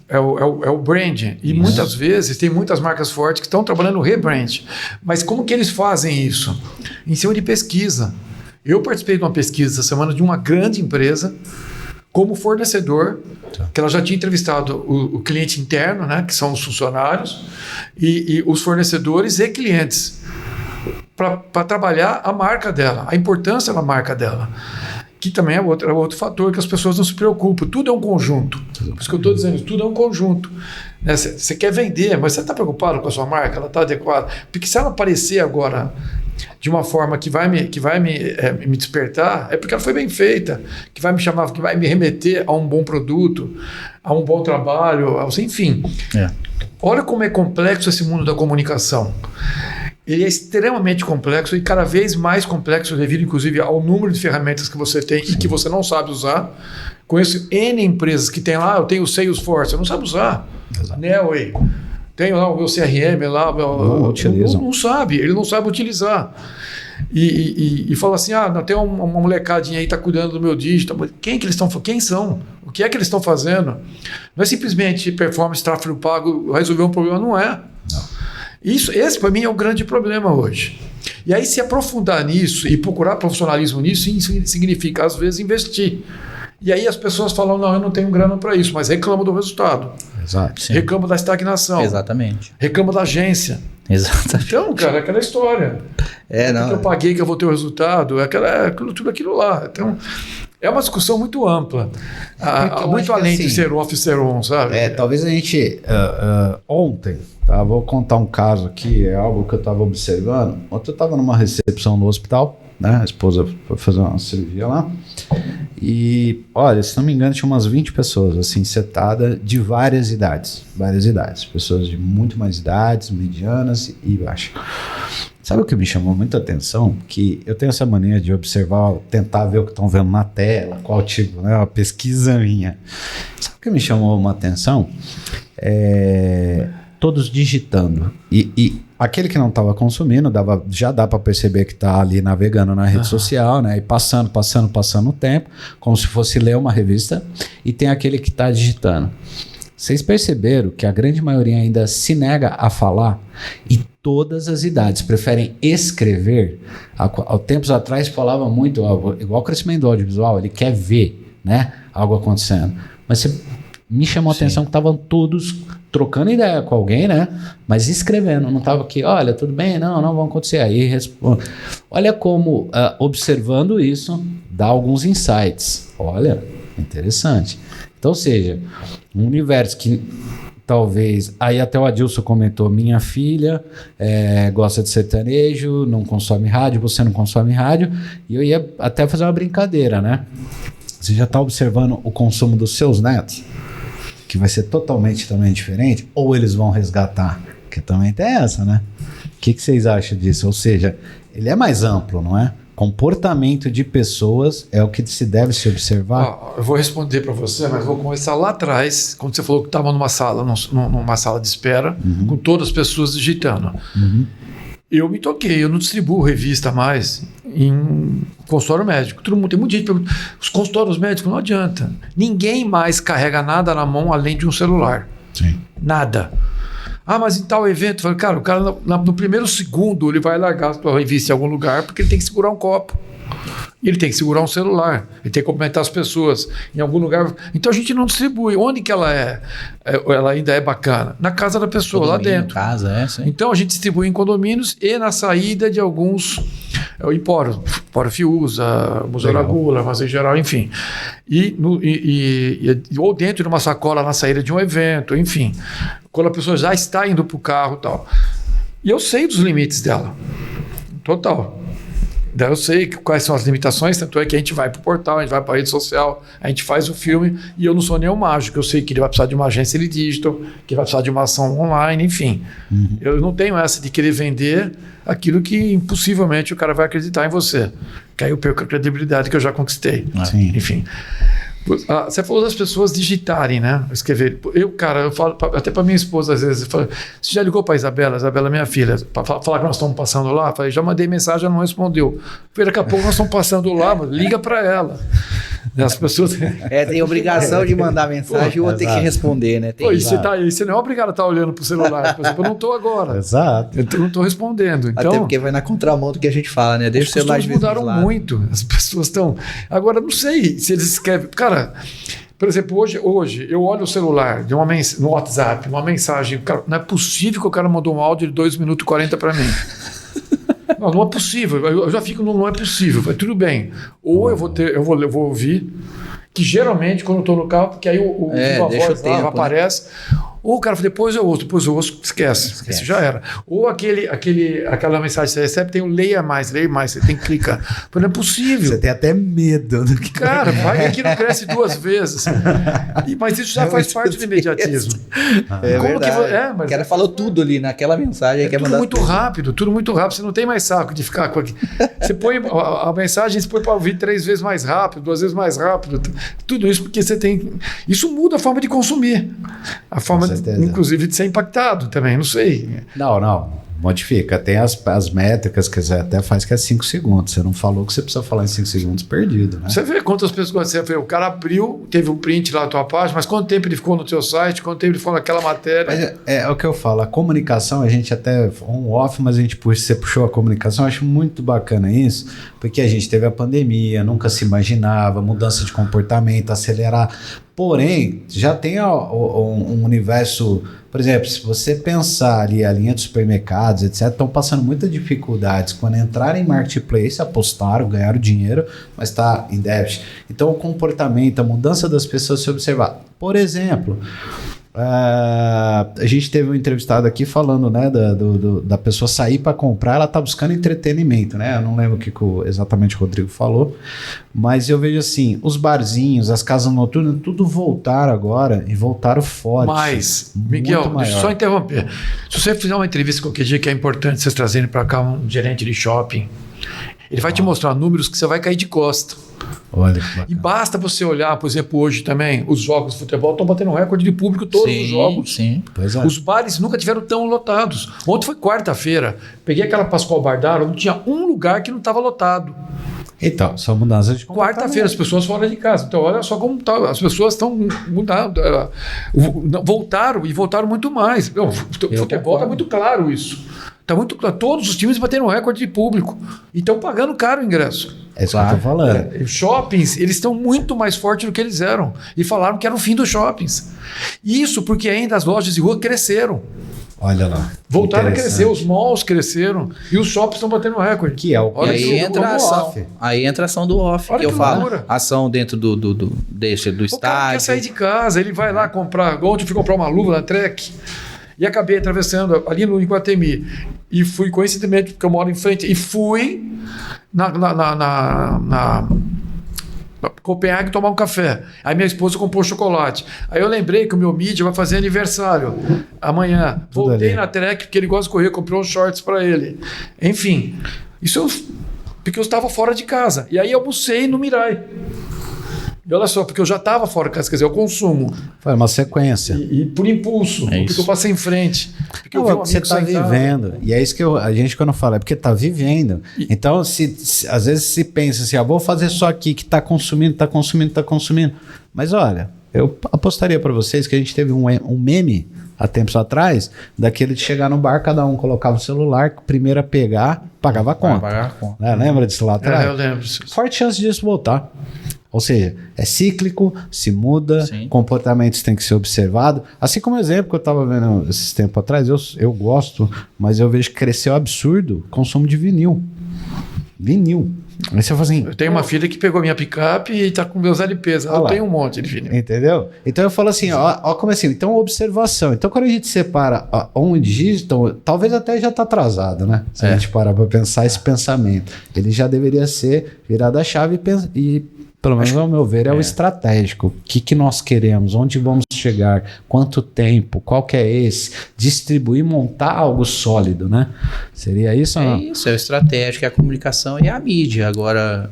É o brand. E muitas vezes tem muitas marcas fortes que estão trabalhando no rebrand. Mas como que eles fazem isso? Em cima de pesquisa. Eu participei de uma pesquisa essa semana de uma grande empresa como fornecedor, que ela já tinha entrevistado o cliente interno, né, que são os funcionários, e os fornecedores e clientes, para trabalhar a marca dela, a importância da marca dela. Que também é outro fator que as pessoas não se preocupam. Tudo é um conjunto. Por isso que eu estou dizendo, tudo é um conjunto. Você quer vender, mas você está preocupado com a sua marca? Ela está adequada? Porque se ela aparecer agora de uma forma que vai me despertar, é porque ela foi bem feita, que vai me chamar, que vai me remeter a um bom produto, a um bom trabalho, enfim. Olha como é complexo esse mundo da comunicação. Ele é extremamente complexo e cada vez mais complexo devido, inclusive, ao número de ferramentas que você tem e que você não sabe usar. Conheço N empresas que tem lá, eu tenho o Salesforce, eu não sabe usar. Nelway, tenho lá o meu CRM lá, não sabe, ele não sabe utilizar. E fala assim, tem uma molecadinha aí que está cuidando do meu digital. Quem são? O que é que eles estão fazendo? Não é simplesmente performance, tráfego pago, resolver um problema, não é. Não. Esse para mim é o grande problema hoje. E aí se aprofundar nisso e procurar profissionalismo nisso significa às vezes investir. E aí as pessoas falam, não, eu não tenho grana para isso, mas reclamam do resultado. Exato. Sim. Reclamam da estagnação. Exatamente. Reclamam da agência. Exatamente. Então, cara, é aquela história. Não. Eu paguei que eu vou ter o resultado, tudo aquilo lá. Então, é uma discussão muito ampla. Muito além de ser off, ser on, sabe? Talvez a gente... ontem, tá? Vou contar um caso aqui, é algo que eu estava observando. Ontem eu estava numa recepção no hospital, né? A esposa foi fazer uma cirurgia lá. E, olha, se não me engano, tinha umas 20 pessoas, assim, setadas de várias idades. Pessoas de muito mais idades, medianas e baixas. Sabe o que me chamou muita atenção? Que eu tenho essa mania de observar, tentar ver o que estão vendo na tela, qual tipo, né? Uma pesquisa minha. Sabe o que me chamou uma atenção? Todos digitando. E aquele que não estava consumindo, já dá para perceber que está ali navegando na rede social, né? E passando o tempo, como se fosse ler uma revista. E tem aquele que está digitando. Vocês perceberam que a grande maioria ainda se nega a falar? E todas as idades preferem escrever. Há tempos atrás falava muito, igual o crescimento do audiovisual, ele quer ver, né, algo acontecendo. Mas me chamou a atenção que estavam todos trocando ideia com alguém, né? Mas escrevendo, não estava aqui, olha, tudo bem? Não, vamos acontecer. Aí responde. Olha como, observando isso, dá alguns insights. Olha, interessante. Então, ou seja, um universo que talvez... Aí até o Adilson comentou, minha filha gosta de sertanejo, não consome rádio, você não consome rádio. E eu ia até fazer uma brincadeira, né? Você já está observando o consumo dos seus netos? Que vai ser totalmente também diferente? Ou eles vão resgatar? Que também tem essa, né? O que vocês acham disso? Ou seja, ele é mais amplo, não é? Comportamento de pessoas é o que se deve se observar? Eu vou responder para você, mas vou começar lá atrás, quando você falou que estava numa sala de espera, com todas as pessoas digitando. Eu me toquei, eu não distribuo revista mais em consultório médico. Todo mundo, tem muita gente perguntando, os consultórios médicos não adianta. Ninguém mais carrega nada na mão além de um celular. Sim. Nada. Mas em tal evento, eu falei, o cara no primeiro segundo ele vai largar a sua revista em algum lugar porque ele tem que segurar um copo. E ele tem que segurar um celular, ele tem que cumprimentar as pessoas em algum lugar. Então a gente não distribui. Onde que ela ela ainda é bacana? Na casa da pessoa, condomínio, lá dentro. Casa, sim. Então a gente distribui em condomínios e na saída de alguns empórios, Empório Fiuza, Museu da Gula, Armazém Geral, enfim. Ou dentro de uma sacola na saída de um evento, enfim. Quando a pessoa já está indo para o carro e tal. E eu sei dos limites dela. Total. Eu sei quais são as limitações, tanto é que a gente vai para o portal, a gente vai para a rede social, a gente faz o filme e eu não sou nenhum mágico. Eu sei que ele vai precisar de uma agência de digital, que vai precisar de uma ação online, enfim. Eu não tenho essa de querer vender aquilo que impossivelmente o cara vai acreditar em você. Que aí eu perco a credibilidade que eu já conquistei. Sim. Enfim. Você falou das pessoas digitarem, né? Escrever. Eu falo até para minha esposa às vezes, você já ligou para Isabela, minha filha, para falar que nós estamos passando lá? Falei, já mandei mensagem, ela não respondeu. Daqui a pouco nós estamos passando lá, mas liga para ela. As pessoas... tem obrigação de mandar mensagem e o outro tem que responder, né? Você não é obrigado a estar olhando para o celular. Por exemplo, eu não estou agora. Exato. Eu não estou respondendo. Então, até porque vai na contramão do que a gente fala, né? Deixa o celular de vez mudaram muito. As pessoas estão... Agora, não sei se eles escrevem... Cara, por exemplo, hoje eu olho o celular no WhatsApp, uma mensagem... Cara, não é possível que o cara mandou um áudio de 2 minutos e 40 para mim. Não é possível. Eu já fico, não é possível. Falei, tudo bem. Ou eu vou ouvir, que geralmente quando eu estou no carro, porque aí a voz lá aparece. Ou o cara fala, depois eu ouço, esquece. Esse já era. Ou aquela mensagem que você recebe tem o leia mais, você tem que clicar. Falei, não é possível. Você tem até medo do que... Cara, vai que não cresce 2 vezes. Mas isso já faz parte do imediatismo. Mas o cara falou tudo ali naquela mensagem. Tudo muito rápido. Você não tem mais saco de ficar com aqui. Você põe a mensagem, você põe para ouvir 3 vezes mais rápido, 2 vezes mais rápido. Tudo isso porque você tem... Isso muda a forma de consumir. A forma inclusive de ser impactado também, não sei. Não, modifica. Tem as métricas que você até faz que é 5 segundos. Você não falou que você precisa falar em 5 segundos perdido, né? Você vê quantas pessoas você vê, o cara abriu, teve um print lá na tua página, mas quanto tempo ele ficou no teu site, quanto tempo ele ficou naquela matéria? Mas é o que eu falo, a comunicação, a gente até on-off, mas você puxou a comunicação, eu acho muito bacana isso, porque a gente teve a pandemia, nunca se imaginava, mudança de comportamento, acelerar. Porém, já tem um universo, por exemplo, se você pensar ali a linha de supermercados, etc., estão passando muitas dificuldades. Quando entraram em marketplace, apostaram, ganharam dinheiro, mas está em déficit. Então, o comportamento, a mudança das pessoas se observar. Por exemplo, a gente teve um entrevistado aqui falando, né, da pessoa sair para comprar, ela está buscando entretenimento, né? Eu não lembro o que exatamente o Rodrigo falou, mas eu vejo assim, os barzinhos, as casas noturnas, tudo voltaram agora e voltaram forte. Mas, Miguel, deixa eu só interromper. Se você fizer uma entrevista qualquer dia que é importante vocês trazerem para cá um gerente de shopping, ele vai te mostrar números que você vai cair de costa. Olha, e basta você olhar, por exemplo, hoje também, os jogos de futebol estão batendo recorde de público, todos os jogos. Sim. Pois é. Os bares nunca tiveram tão lotados. Ontem foi quarta-feira, peguei aquela Pascoal Bardaro, não tinha um lugar que não estava lotado. Então, são mudanças de comportamento. Quarta-feira, as pessoas fora de casa. Então, olha só como tá, as pessoas estão mudando, voltaram muito mais. O futebol está muito claro isso. Está muito claro. Todos os times bateram recorde de público e estão pagando caro o ingresso. É isso que eu estou falando. Shoppings, eles estão muito mais fortes do que eles eram. E falaram que era o fim dos shoppings. Isso porque ainda as lojas de rua cresceram. Olha lá. Voltaram a crescer, os malls cresceram e os shoppings estão batendo recorde. Que é o que aí entra a ação do off. Olha que eu falo. Ação dentro do estádio. O cara quer sair de casa, ele vai lá comprar. Ontem eu fui comprar uma luva na Trek e acabei atravessando ali no Iguatemi. E fui, coincidentemente, porque eu moro em frente, e fui na Copenhague tomar um café. Aí minha esposa comprou chocolate. Aí eu lembrei que o meu mídia vai fazer aniversário amanhã. Voltei na Trek, porque ele gosta de correr, comprei uns shorts para ele. Enfim, porque eu estava fora de casa. E aí eu almocei no Mirai. E olha só, porque eu já estava fora de casa, quer dizer, eu consumo. Foi uma sequência. E por impulso, porque eu passei em frente. Porque eu vi um você está vivendo. E é isso que a gente, quando fala, é porque está vivendo. Então, às vezes se pensa assim, vou fazer só aqui que está consumindo. Mas olha, eu apostaria para vocês que a gente teve um meme há tempos atrás, daquele de chegar no bar, cada um colocava o celular, primeiro a pegar, pagava a conta. Lembra disso lá atrás? Eu lembro. Forte chance disso voltar. Ou seja, é cíclico, se muda, comportamentos têm que ser observados. Assim como o exemplo que eu estava vendo esses tempos atrás, eu gosto, mas eu vejo que cresceu absurdo o consumo de vinil. Aí você fala assim, eu tenho uma filha que pegou minha picape e está com meus LPs. Eu tenho um monte de vinil. Entendeu? Então eu falo assim, ó como assim? Então observação. Então quando a gente separa on e digital, talvez até já está atrasado, né? Se a gente parar para pensar esse pensamento. Ele já deveria ser virado a chave e pelo menos ao meu ver, é o estratégico. O que nós queremos? Onde vamos chegar? Quanto tempo? Qual que é esse? Distribuir, montar algo sólido, né? Seria isso ou não? Isso, é o estratégico, é a comunicação e a mídia. Agora...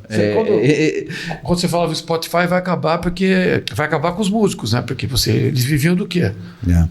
Quando você fala do Spotify, vai acabar com os músicos, né? Porque eles viviam do quê?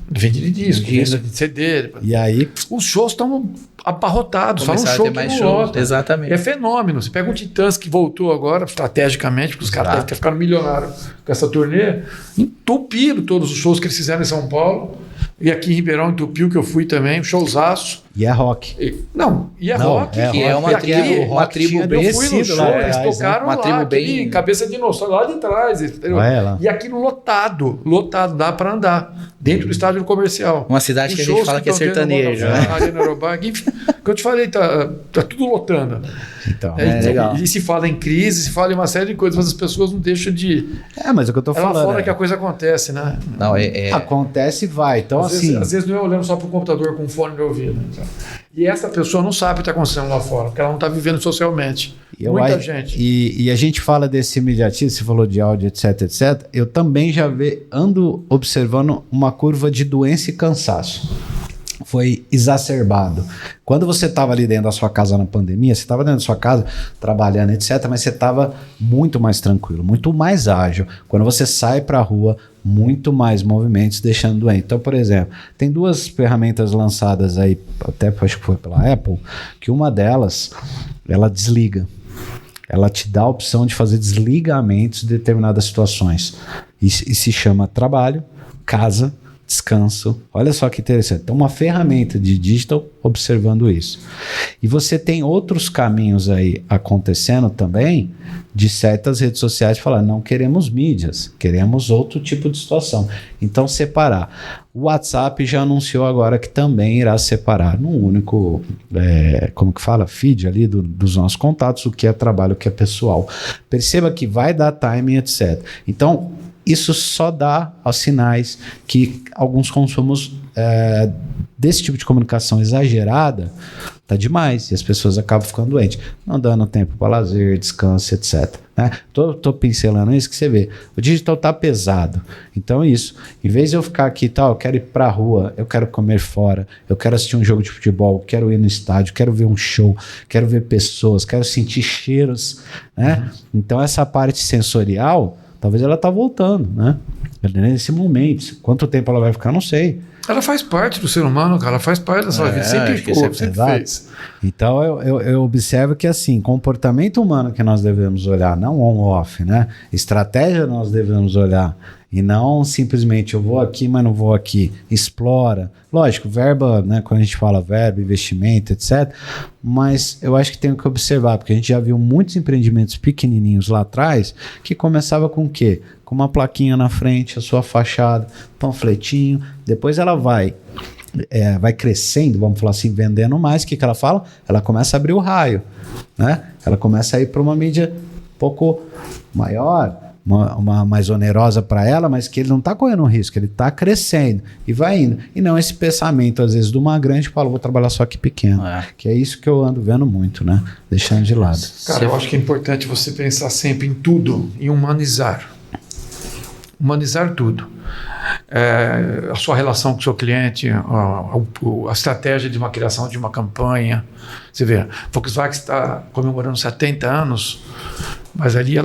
Vende de disco, vende de CD. E aí... Os shows estão abarrotados. Fala um show que não lota. Exatamente. É fenômeno. Você pega um Titãs que voltou agora, estrategicamente, porque os caras devem ter ficado milionários com essa turnê, entupiram todos os shows que eles fizeram em São Paulo. E aqui em Ribeirão entupiu, que eu fui também, um showzaço. E é rock. Rock. Que é uma tribo bem... Eu fui no show, eles tocaram lá, aqui, cabeça de dinossauro, lá de trás. E aquilo lotado, dá para andar. Dentro do estádio comercial. Uma cidade que a gente fala que é sertanejo, né? Arena Aerobac, enfim, que eu te falei, tá tudo lotando. Então, legal. E se fala em crise, se fala em uma série de coisas, mas as pessoas não deixam de... mas é o que eu tô falando. É lá fora que a coisa acontece, né? Não, acontece e vai. Então, às vezes não é olhando só pro computador com fone de ouvido. Então. E essa pessoa não sabe o que está acontecendo lá fora, porque ela não está vivendo socialmente. Muita gente. E a gente fala desse imediatismo, você falou de áudio, etc. Eu também já ando observando uma curva de doença e cansaço. Foi exacerbado. Quando você estava ali dentro da sua casa na pandemia, você estava dentro da sua casa trabalhando, etc., mas você estava muito mais tranquilo, muito mais ágil. Quando você sai para a rua, muito mais movimentos deixando doente. Então, por exemplo, tem duas ferramentas lançadas aí, até acho que foi pela Apple, que uma delas, ela desliga. Ela te dá a opção de fazer desligamentos de determinadas situações. E se chama trabalho, casa, descanso. Olha só que interessante. Então, uma ferramenta de digital observando isso. E você tem outros caminhos aí acontecendo também de certas redes sociais falar, não queremos mídias, queremos outro tipo de situação. Então, separar. O WhatsApp já anunciou agora que também irá separar num único, feed ali dos nossos contatos, o que é trabalho, o que é pessoal. Perceba que vai dar timing, etc. Então, isso só dá aos sinais que alguns consumos desse tipo de comunicação exagerada tá demais e as pessoas acabam ficando doentes, não dando tempo para lazer, descanso, etc. Né? Tô pincelando isso que você vê. O digital tá pesado. Então é isso. Em vez de eu ficar aqui eu quero ir pra rua, eu quero comer fora, eu quero assistir um jogo de futebol, quero ir no estádio, quero ver um show, quero ver pessoas, quero sentir cheiros, né? Então essa parte sensorial talvez ela tá voltando, né? Nesse momento. Quanto tempo ela vai ficar, não sei. Ela faz parte do ser humano, cara. Ela faz parte da sua vida. Sempre fez. Então, eu observo que, assim, comportamento humano que nós devemos olhar, não on-off, né? Estratégia nós devemos olhar. E não simplesmente eu vou aqui, mas não vou aqui. Explora. Lógico, verba, né? Quando a gente fala verba, investimento, etc. Mas eu acho que tem que observar, porque a gente já viu muitos empreendimentos pequenininhos lá atrás que começava com o quê? Com uma plaquinha na frente, a sua fachada, panfletinho. Depois ela vai crescendo, vamos falar assim, vendendo mais. O que ela fala? Ela começa a abrir o raio, né? Ela começa a ir para uma mídia um pouco maior, uma mais onerosa para ela, mas que ele não está correndo um risco, ele está crescendo e vai indo. E não esse pensamento, às vezes, de uma grande, fala, vou trabalhar só aqui pequeno. Que é isso que eu ando vendo muito, né? Deixando de lado. Cara, eu acho que é importante você pensar sempre em tudo, em humanizar. Humanizar tudo. A sua relação com o seu cliente, a estratégia de uma criação de uma campanha. Você vê, a Volkswagen está comemorando 70 anos, mas ali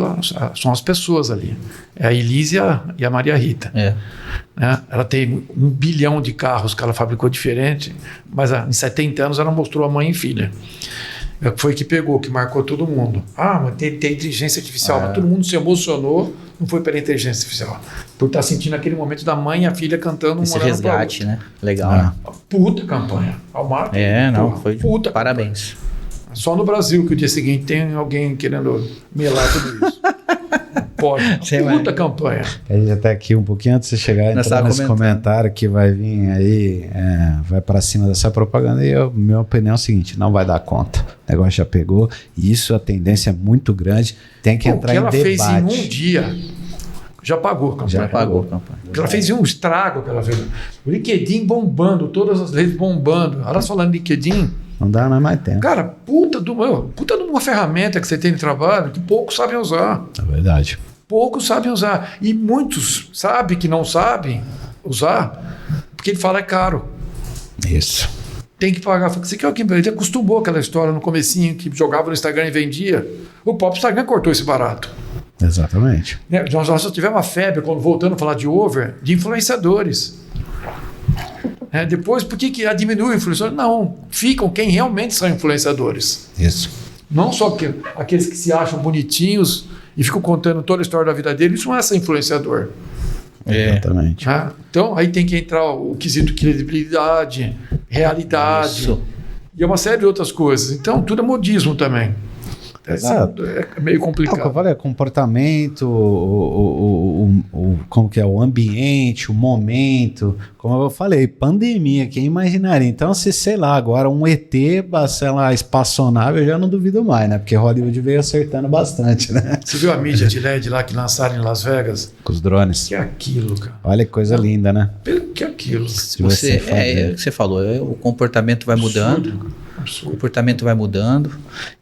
são as pessoas ali. É a Elísia e a Maria Rita. Né? Ela tem 1 bilhão de carros que ela fabricou diferente, mas em 70 anos ela mostrou a mãe e filha. Foi que pegou, que marcou todo mundo. Mas tem inteligência artificial, mas todo mundo se emocionou, não foi pela inteligência artificial. Por estar sentindo aquele momento da mãe e a filha cantando esse resgate, né? Legal. Puta campanha. Ao marco. Foi puta. Parabéns. Campanha. Só no Brasil que o dia seguinte tem alguém querendo melar tudo isso. Pode. Puta campanha. A gente até aqui um pouquinho antes de você chegar, entrar nesse comentário que vai vir aí, vai para cima dessa propaganda, e minha opinião é o seguinte, não vai dar conta. O negócio já pegou, e isso a tendência é muito grande, tem que entrar em debate. O que ela fez em um dia, já pagou a campanha. Já pagou a campanha. Ela fez um estrago que ela fez. O LinkedIn bombando, todas as redes bombando. Elas falando de LinkedIn. Não dá mais tempo. Cara, puta de uma ferramenta que você tem de trabalho que poucos sabem usar. É verdade. Poucos sabem usar. E muitos sabem que não sabem usar, porque ele fala é caro. Isso. Tem que pagar. Você quer que ele acostumou aquela história no comecinho que jogava no Instagram e vendia. O próprio Instagram cortou esse barato. Exatamente. Nós só tivemos uma febre, quando voltando a falar de over, de influenciadores. Depois, por que diminui o influenciador? Não, ficam quem realmente são influenciadores. Isso. Não só aqueles que se acham bonitinhos e ficam contando toda a história da vida dele, isso não é ser influenciador. Exatamente. Então, aí tem que entrar o quesito credibilidade, realidade. Isso. E uma série de outras coisas. Então, tudo é modismo também. Exato. É meio complicado. Eu falei, comportamento, como que é, o ambiente, o momento, como eu falei, pandemia, quem imaginaria? Então, se sei lá, agora um ET, sei lá, espaçonave, eu já não duvido mais, né? Porque Hollywood veio acertando bastante, né? Você viu a mídia de LED lá que lançaram em Las Vegas? Com os drones. Que é aquilo, cara. Olha que coisa linda, né? Que é aquilo. Você falou, o comportamento vai mudando. O comportamento vai mudando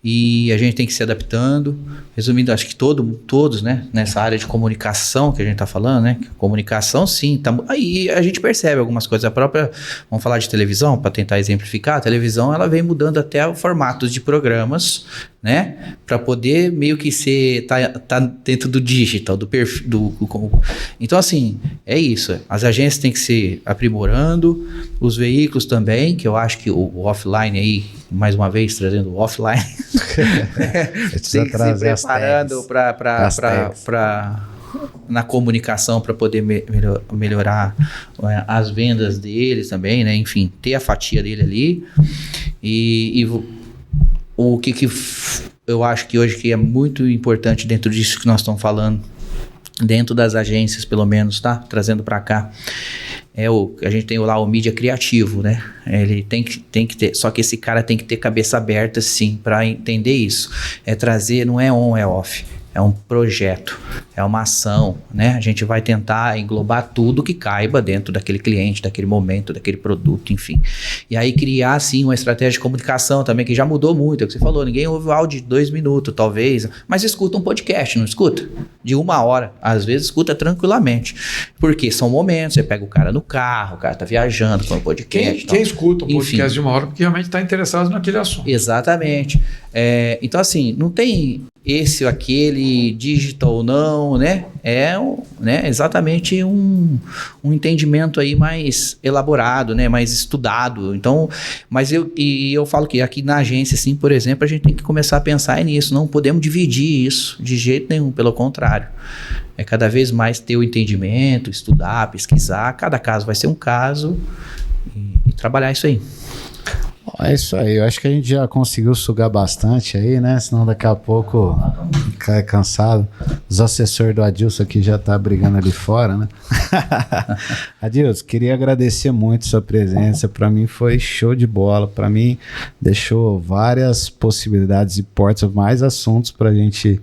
e a gente tem que se adaptando. Resumindo, acho que todos, né, nessa área de comunicação que a gente está falando, né? Comunicação, sim. Aí a gente percebe algumas coisas. A própria, vamos falar de televisão, para tentar exemplificar. A televisão, ela vem mudando até o formato de programas, né? Para poder meio que tá dentro do digital, do perfil. Então, assim, é isso. As agências têm que se aprimorando, os veículos também, que eu acho que o offline aí, mais uma vez, trazendo o offline, tem que se preparando na comunicação para poder melhorar as vendas deles também, né? Enfim, ter a fatia dele ali. E o que eu acho que hoje que é muito importante dentro disso que nós estamos falando, dentro das agências, pelo menos, tá? Trazendo para cá. A gente tem lá o mídia criativo, né? Ele tem que ter, só que esse cara tem que ter cabeça aberta, sim, para entender isso. Trazer, não é on, é off. É um projeto, é uma ação, né? A gente vai tentar englobar tudo que caiba dentro daquele cliente, daquele momento, daquele produto, enfim. E aí criar, sim, uma estratégia de comunicação também, que já mudou muito, é o que você falou, ninguém ouve o áudio de 2 minutos, talvez, mas escuta um podcast, não escuta? De 1 hora, às vezes escuta tranquilamente. Porque são momentos, você pega o cara no carro, o cara tá viajando com o podcast. Quem escuta um podcast, enfim, de 1 hora, porque realmente está interessado naquele assunto. Exatamente. Então, assim, não tem... esse ou aquele, digital ou não, né? É exatamente um entendimento aí mais elaborado, né? Mais estudado. Então, mas eu falo que aqui na agência, assim, por exemplo, a gente tem que começar a pensar nisso. Não podemos dividir isso de jeito nenhum, pelo contrário. É cada vez mais ter o entendimento, estudar, pesquisar. Cada caso vai ser um caso e trabalhar isso aí. É isso aí, eu acho que a gente já conseguiu sugar bastante aí, né? Senão daqui a pouco cai cansado. Os assessores do Adilson aqui já tá brigando ali fora, né? Adilson, queria agradecer muito sua presença. Para mim foi show de bola. Para mim deixou várias possibilidades e portas, mais assuntos pra gente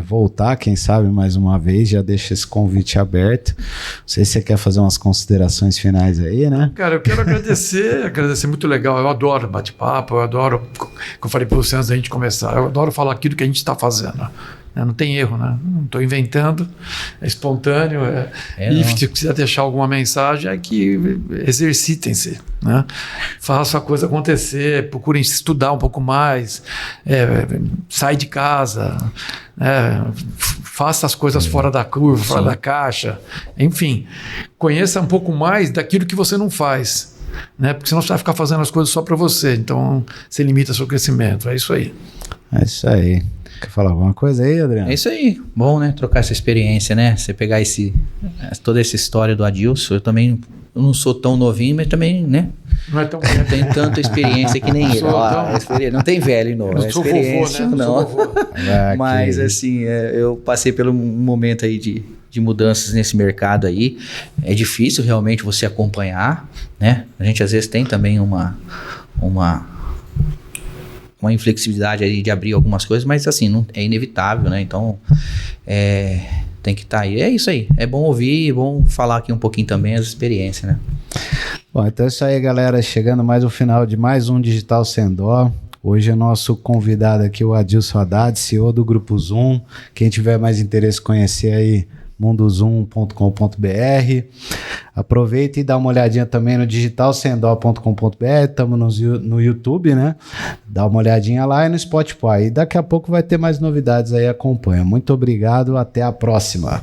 voltar, quem sabe mais uma vez. Já deixa esse convite aberto. Não sei se você quer fazer umas considerações finais aí, né? Cara, eu quero agradecer muito legal. Eu adoro bate-papo, eu adoro, como eu falei para você antes da gente começar, eu adoro falar aquilo que a gente está fazendo. Não tem erro, né? Não estou inventando, é espontâneo. E se quiser deixar alguma mensagem, é que exercitem-se, né? Façam a coisa acontecer, procurem estudar um pouco mais, sai de casa, faça as coisas fora da curva, fora da caixa, enfim, conheça um pouco mais daquilo que você não faz, né? Porque senão você vai ficar fazendo as coisas só para você, então você limita seu crescimento. É isso aí. É isso aí. Quer falar alguma coisa aí, Adriano? É isso aí. Bom, né? Trocar essa experiência, né? Você pegar toda essa história do Adilson. Eu não sou tão novinho, mas também, né? Não é tão velho. Não tenho tanta experiência que nem ele. Não tem velho, não. Não sou experiência, vovô, né? Não. Mas, assim, eu passei pelo momento aí de mudanças nesse mercado aí. É difícil realmente você acompanhar, né? A gente às vezes tem também uma inflexibilidade aí de abrir algumas coisas, mas assim, não, é inevitável, né? Então, tem que estar aí. É isso aí. É bom ouvir, é bom falar aqui um pouquinho também as experiências, né? Bom, então é isso aí, galera. Chegando mais ao final de mais um Digital Sem Dó. Hoje é nosso convidado aqui, o Adilson Haddad, CEO do Grupo Zoom. Quem tiver mais interesse em conhecer aí, mundozoom.com.br. Aproveita e dá uma olhadinha também no digitalsendó.com.br. Estamos no YouTube, né? Dá uma olhadinha lá e no Spotify. E daqui a pouco vai ter mais novidades aí, acompanha. Muito obrigado, até a próxima.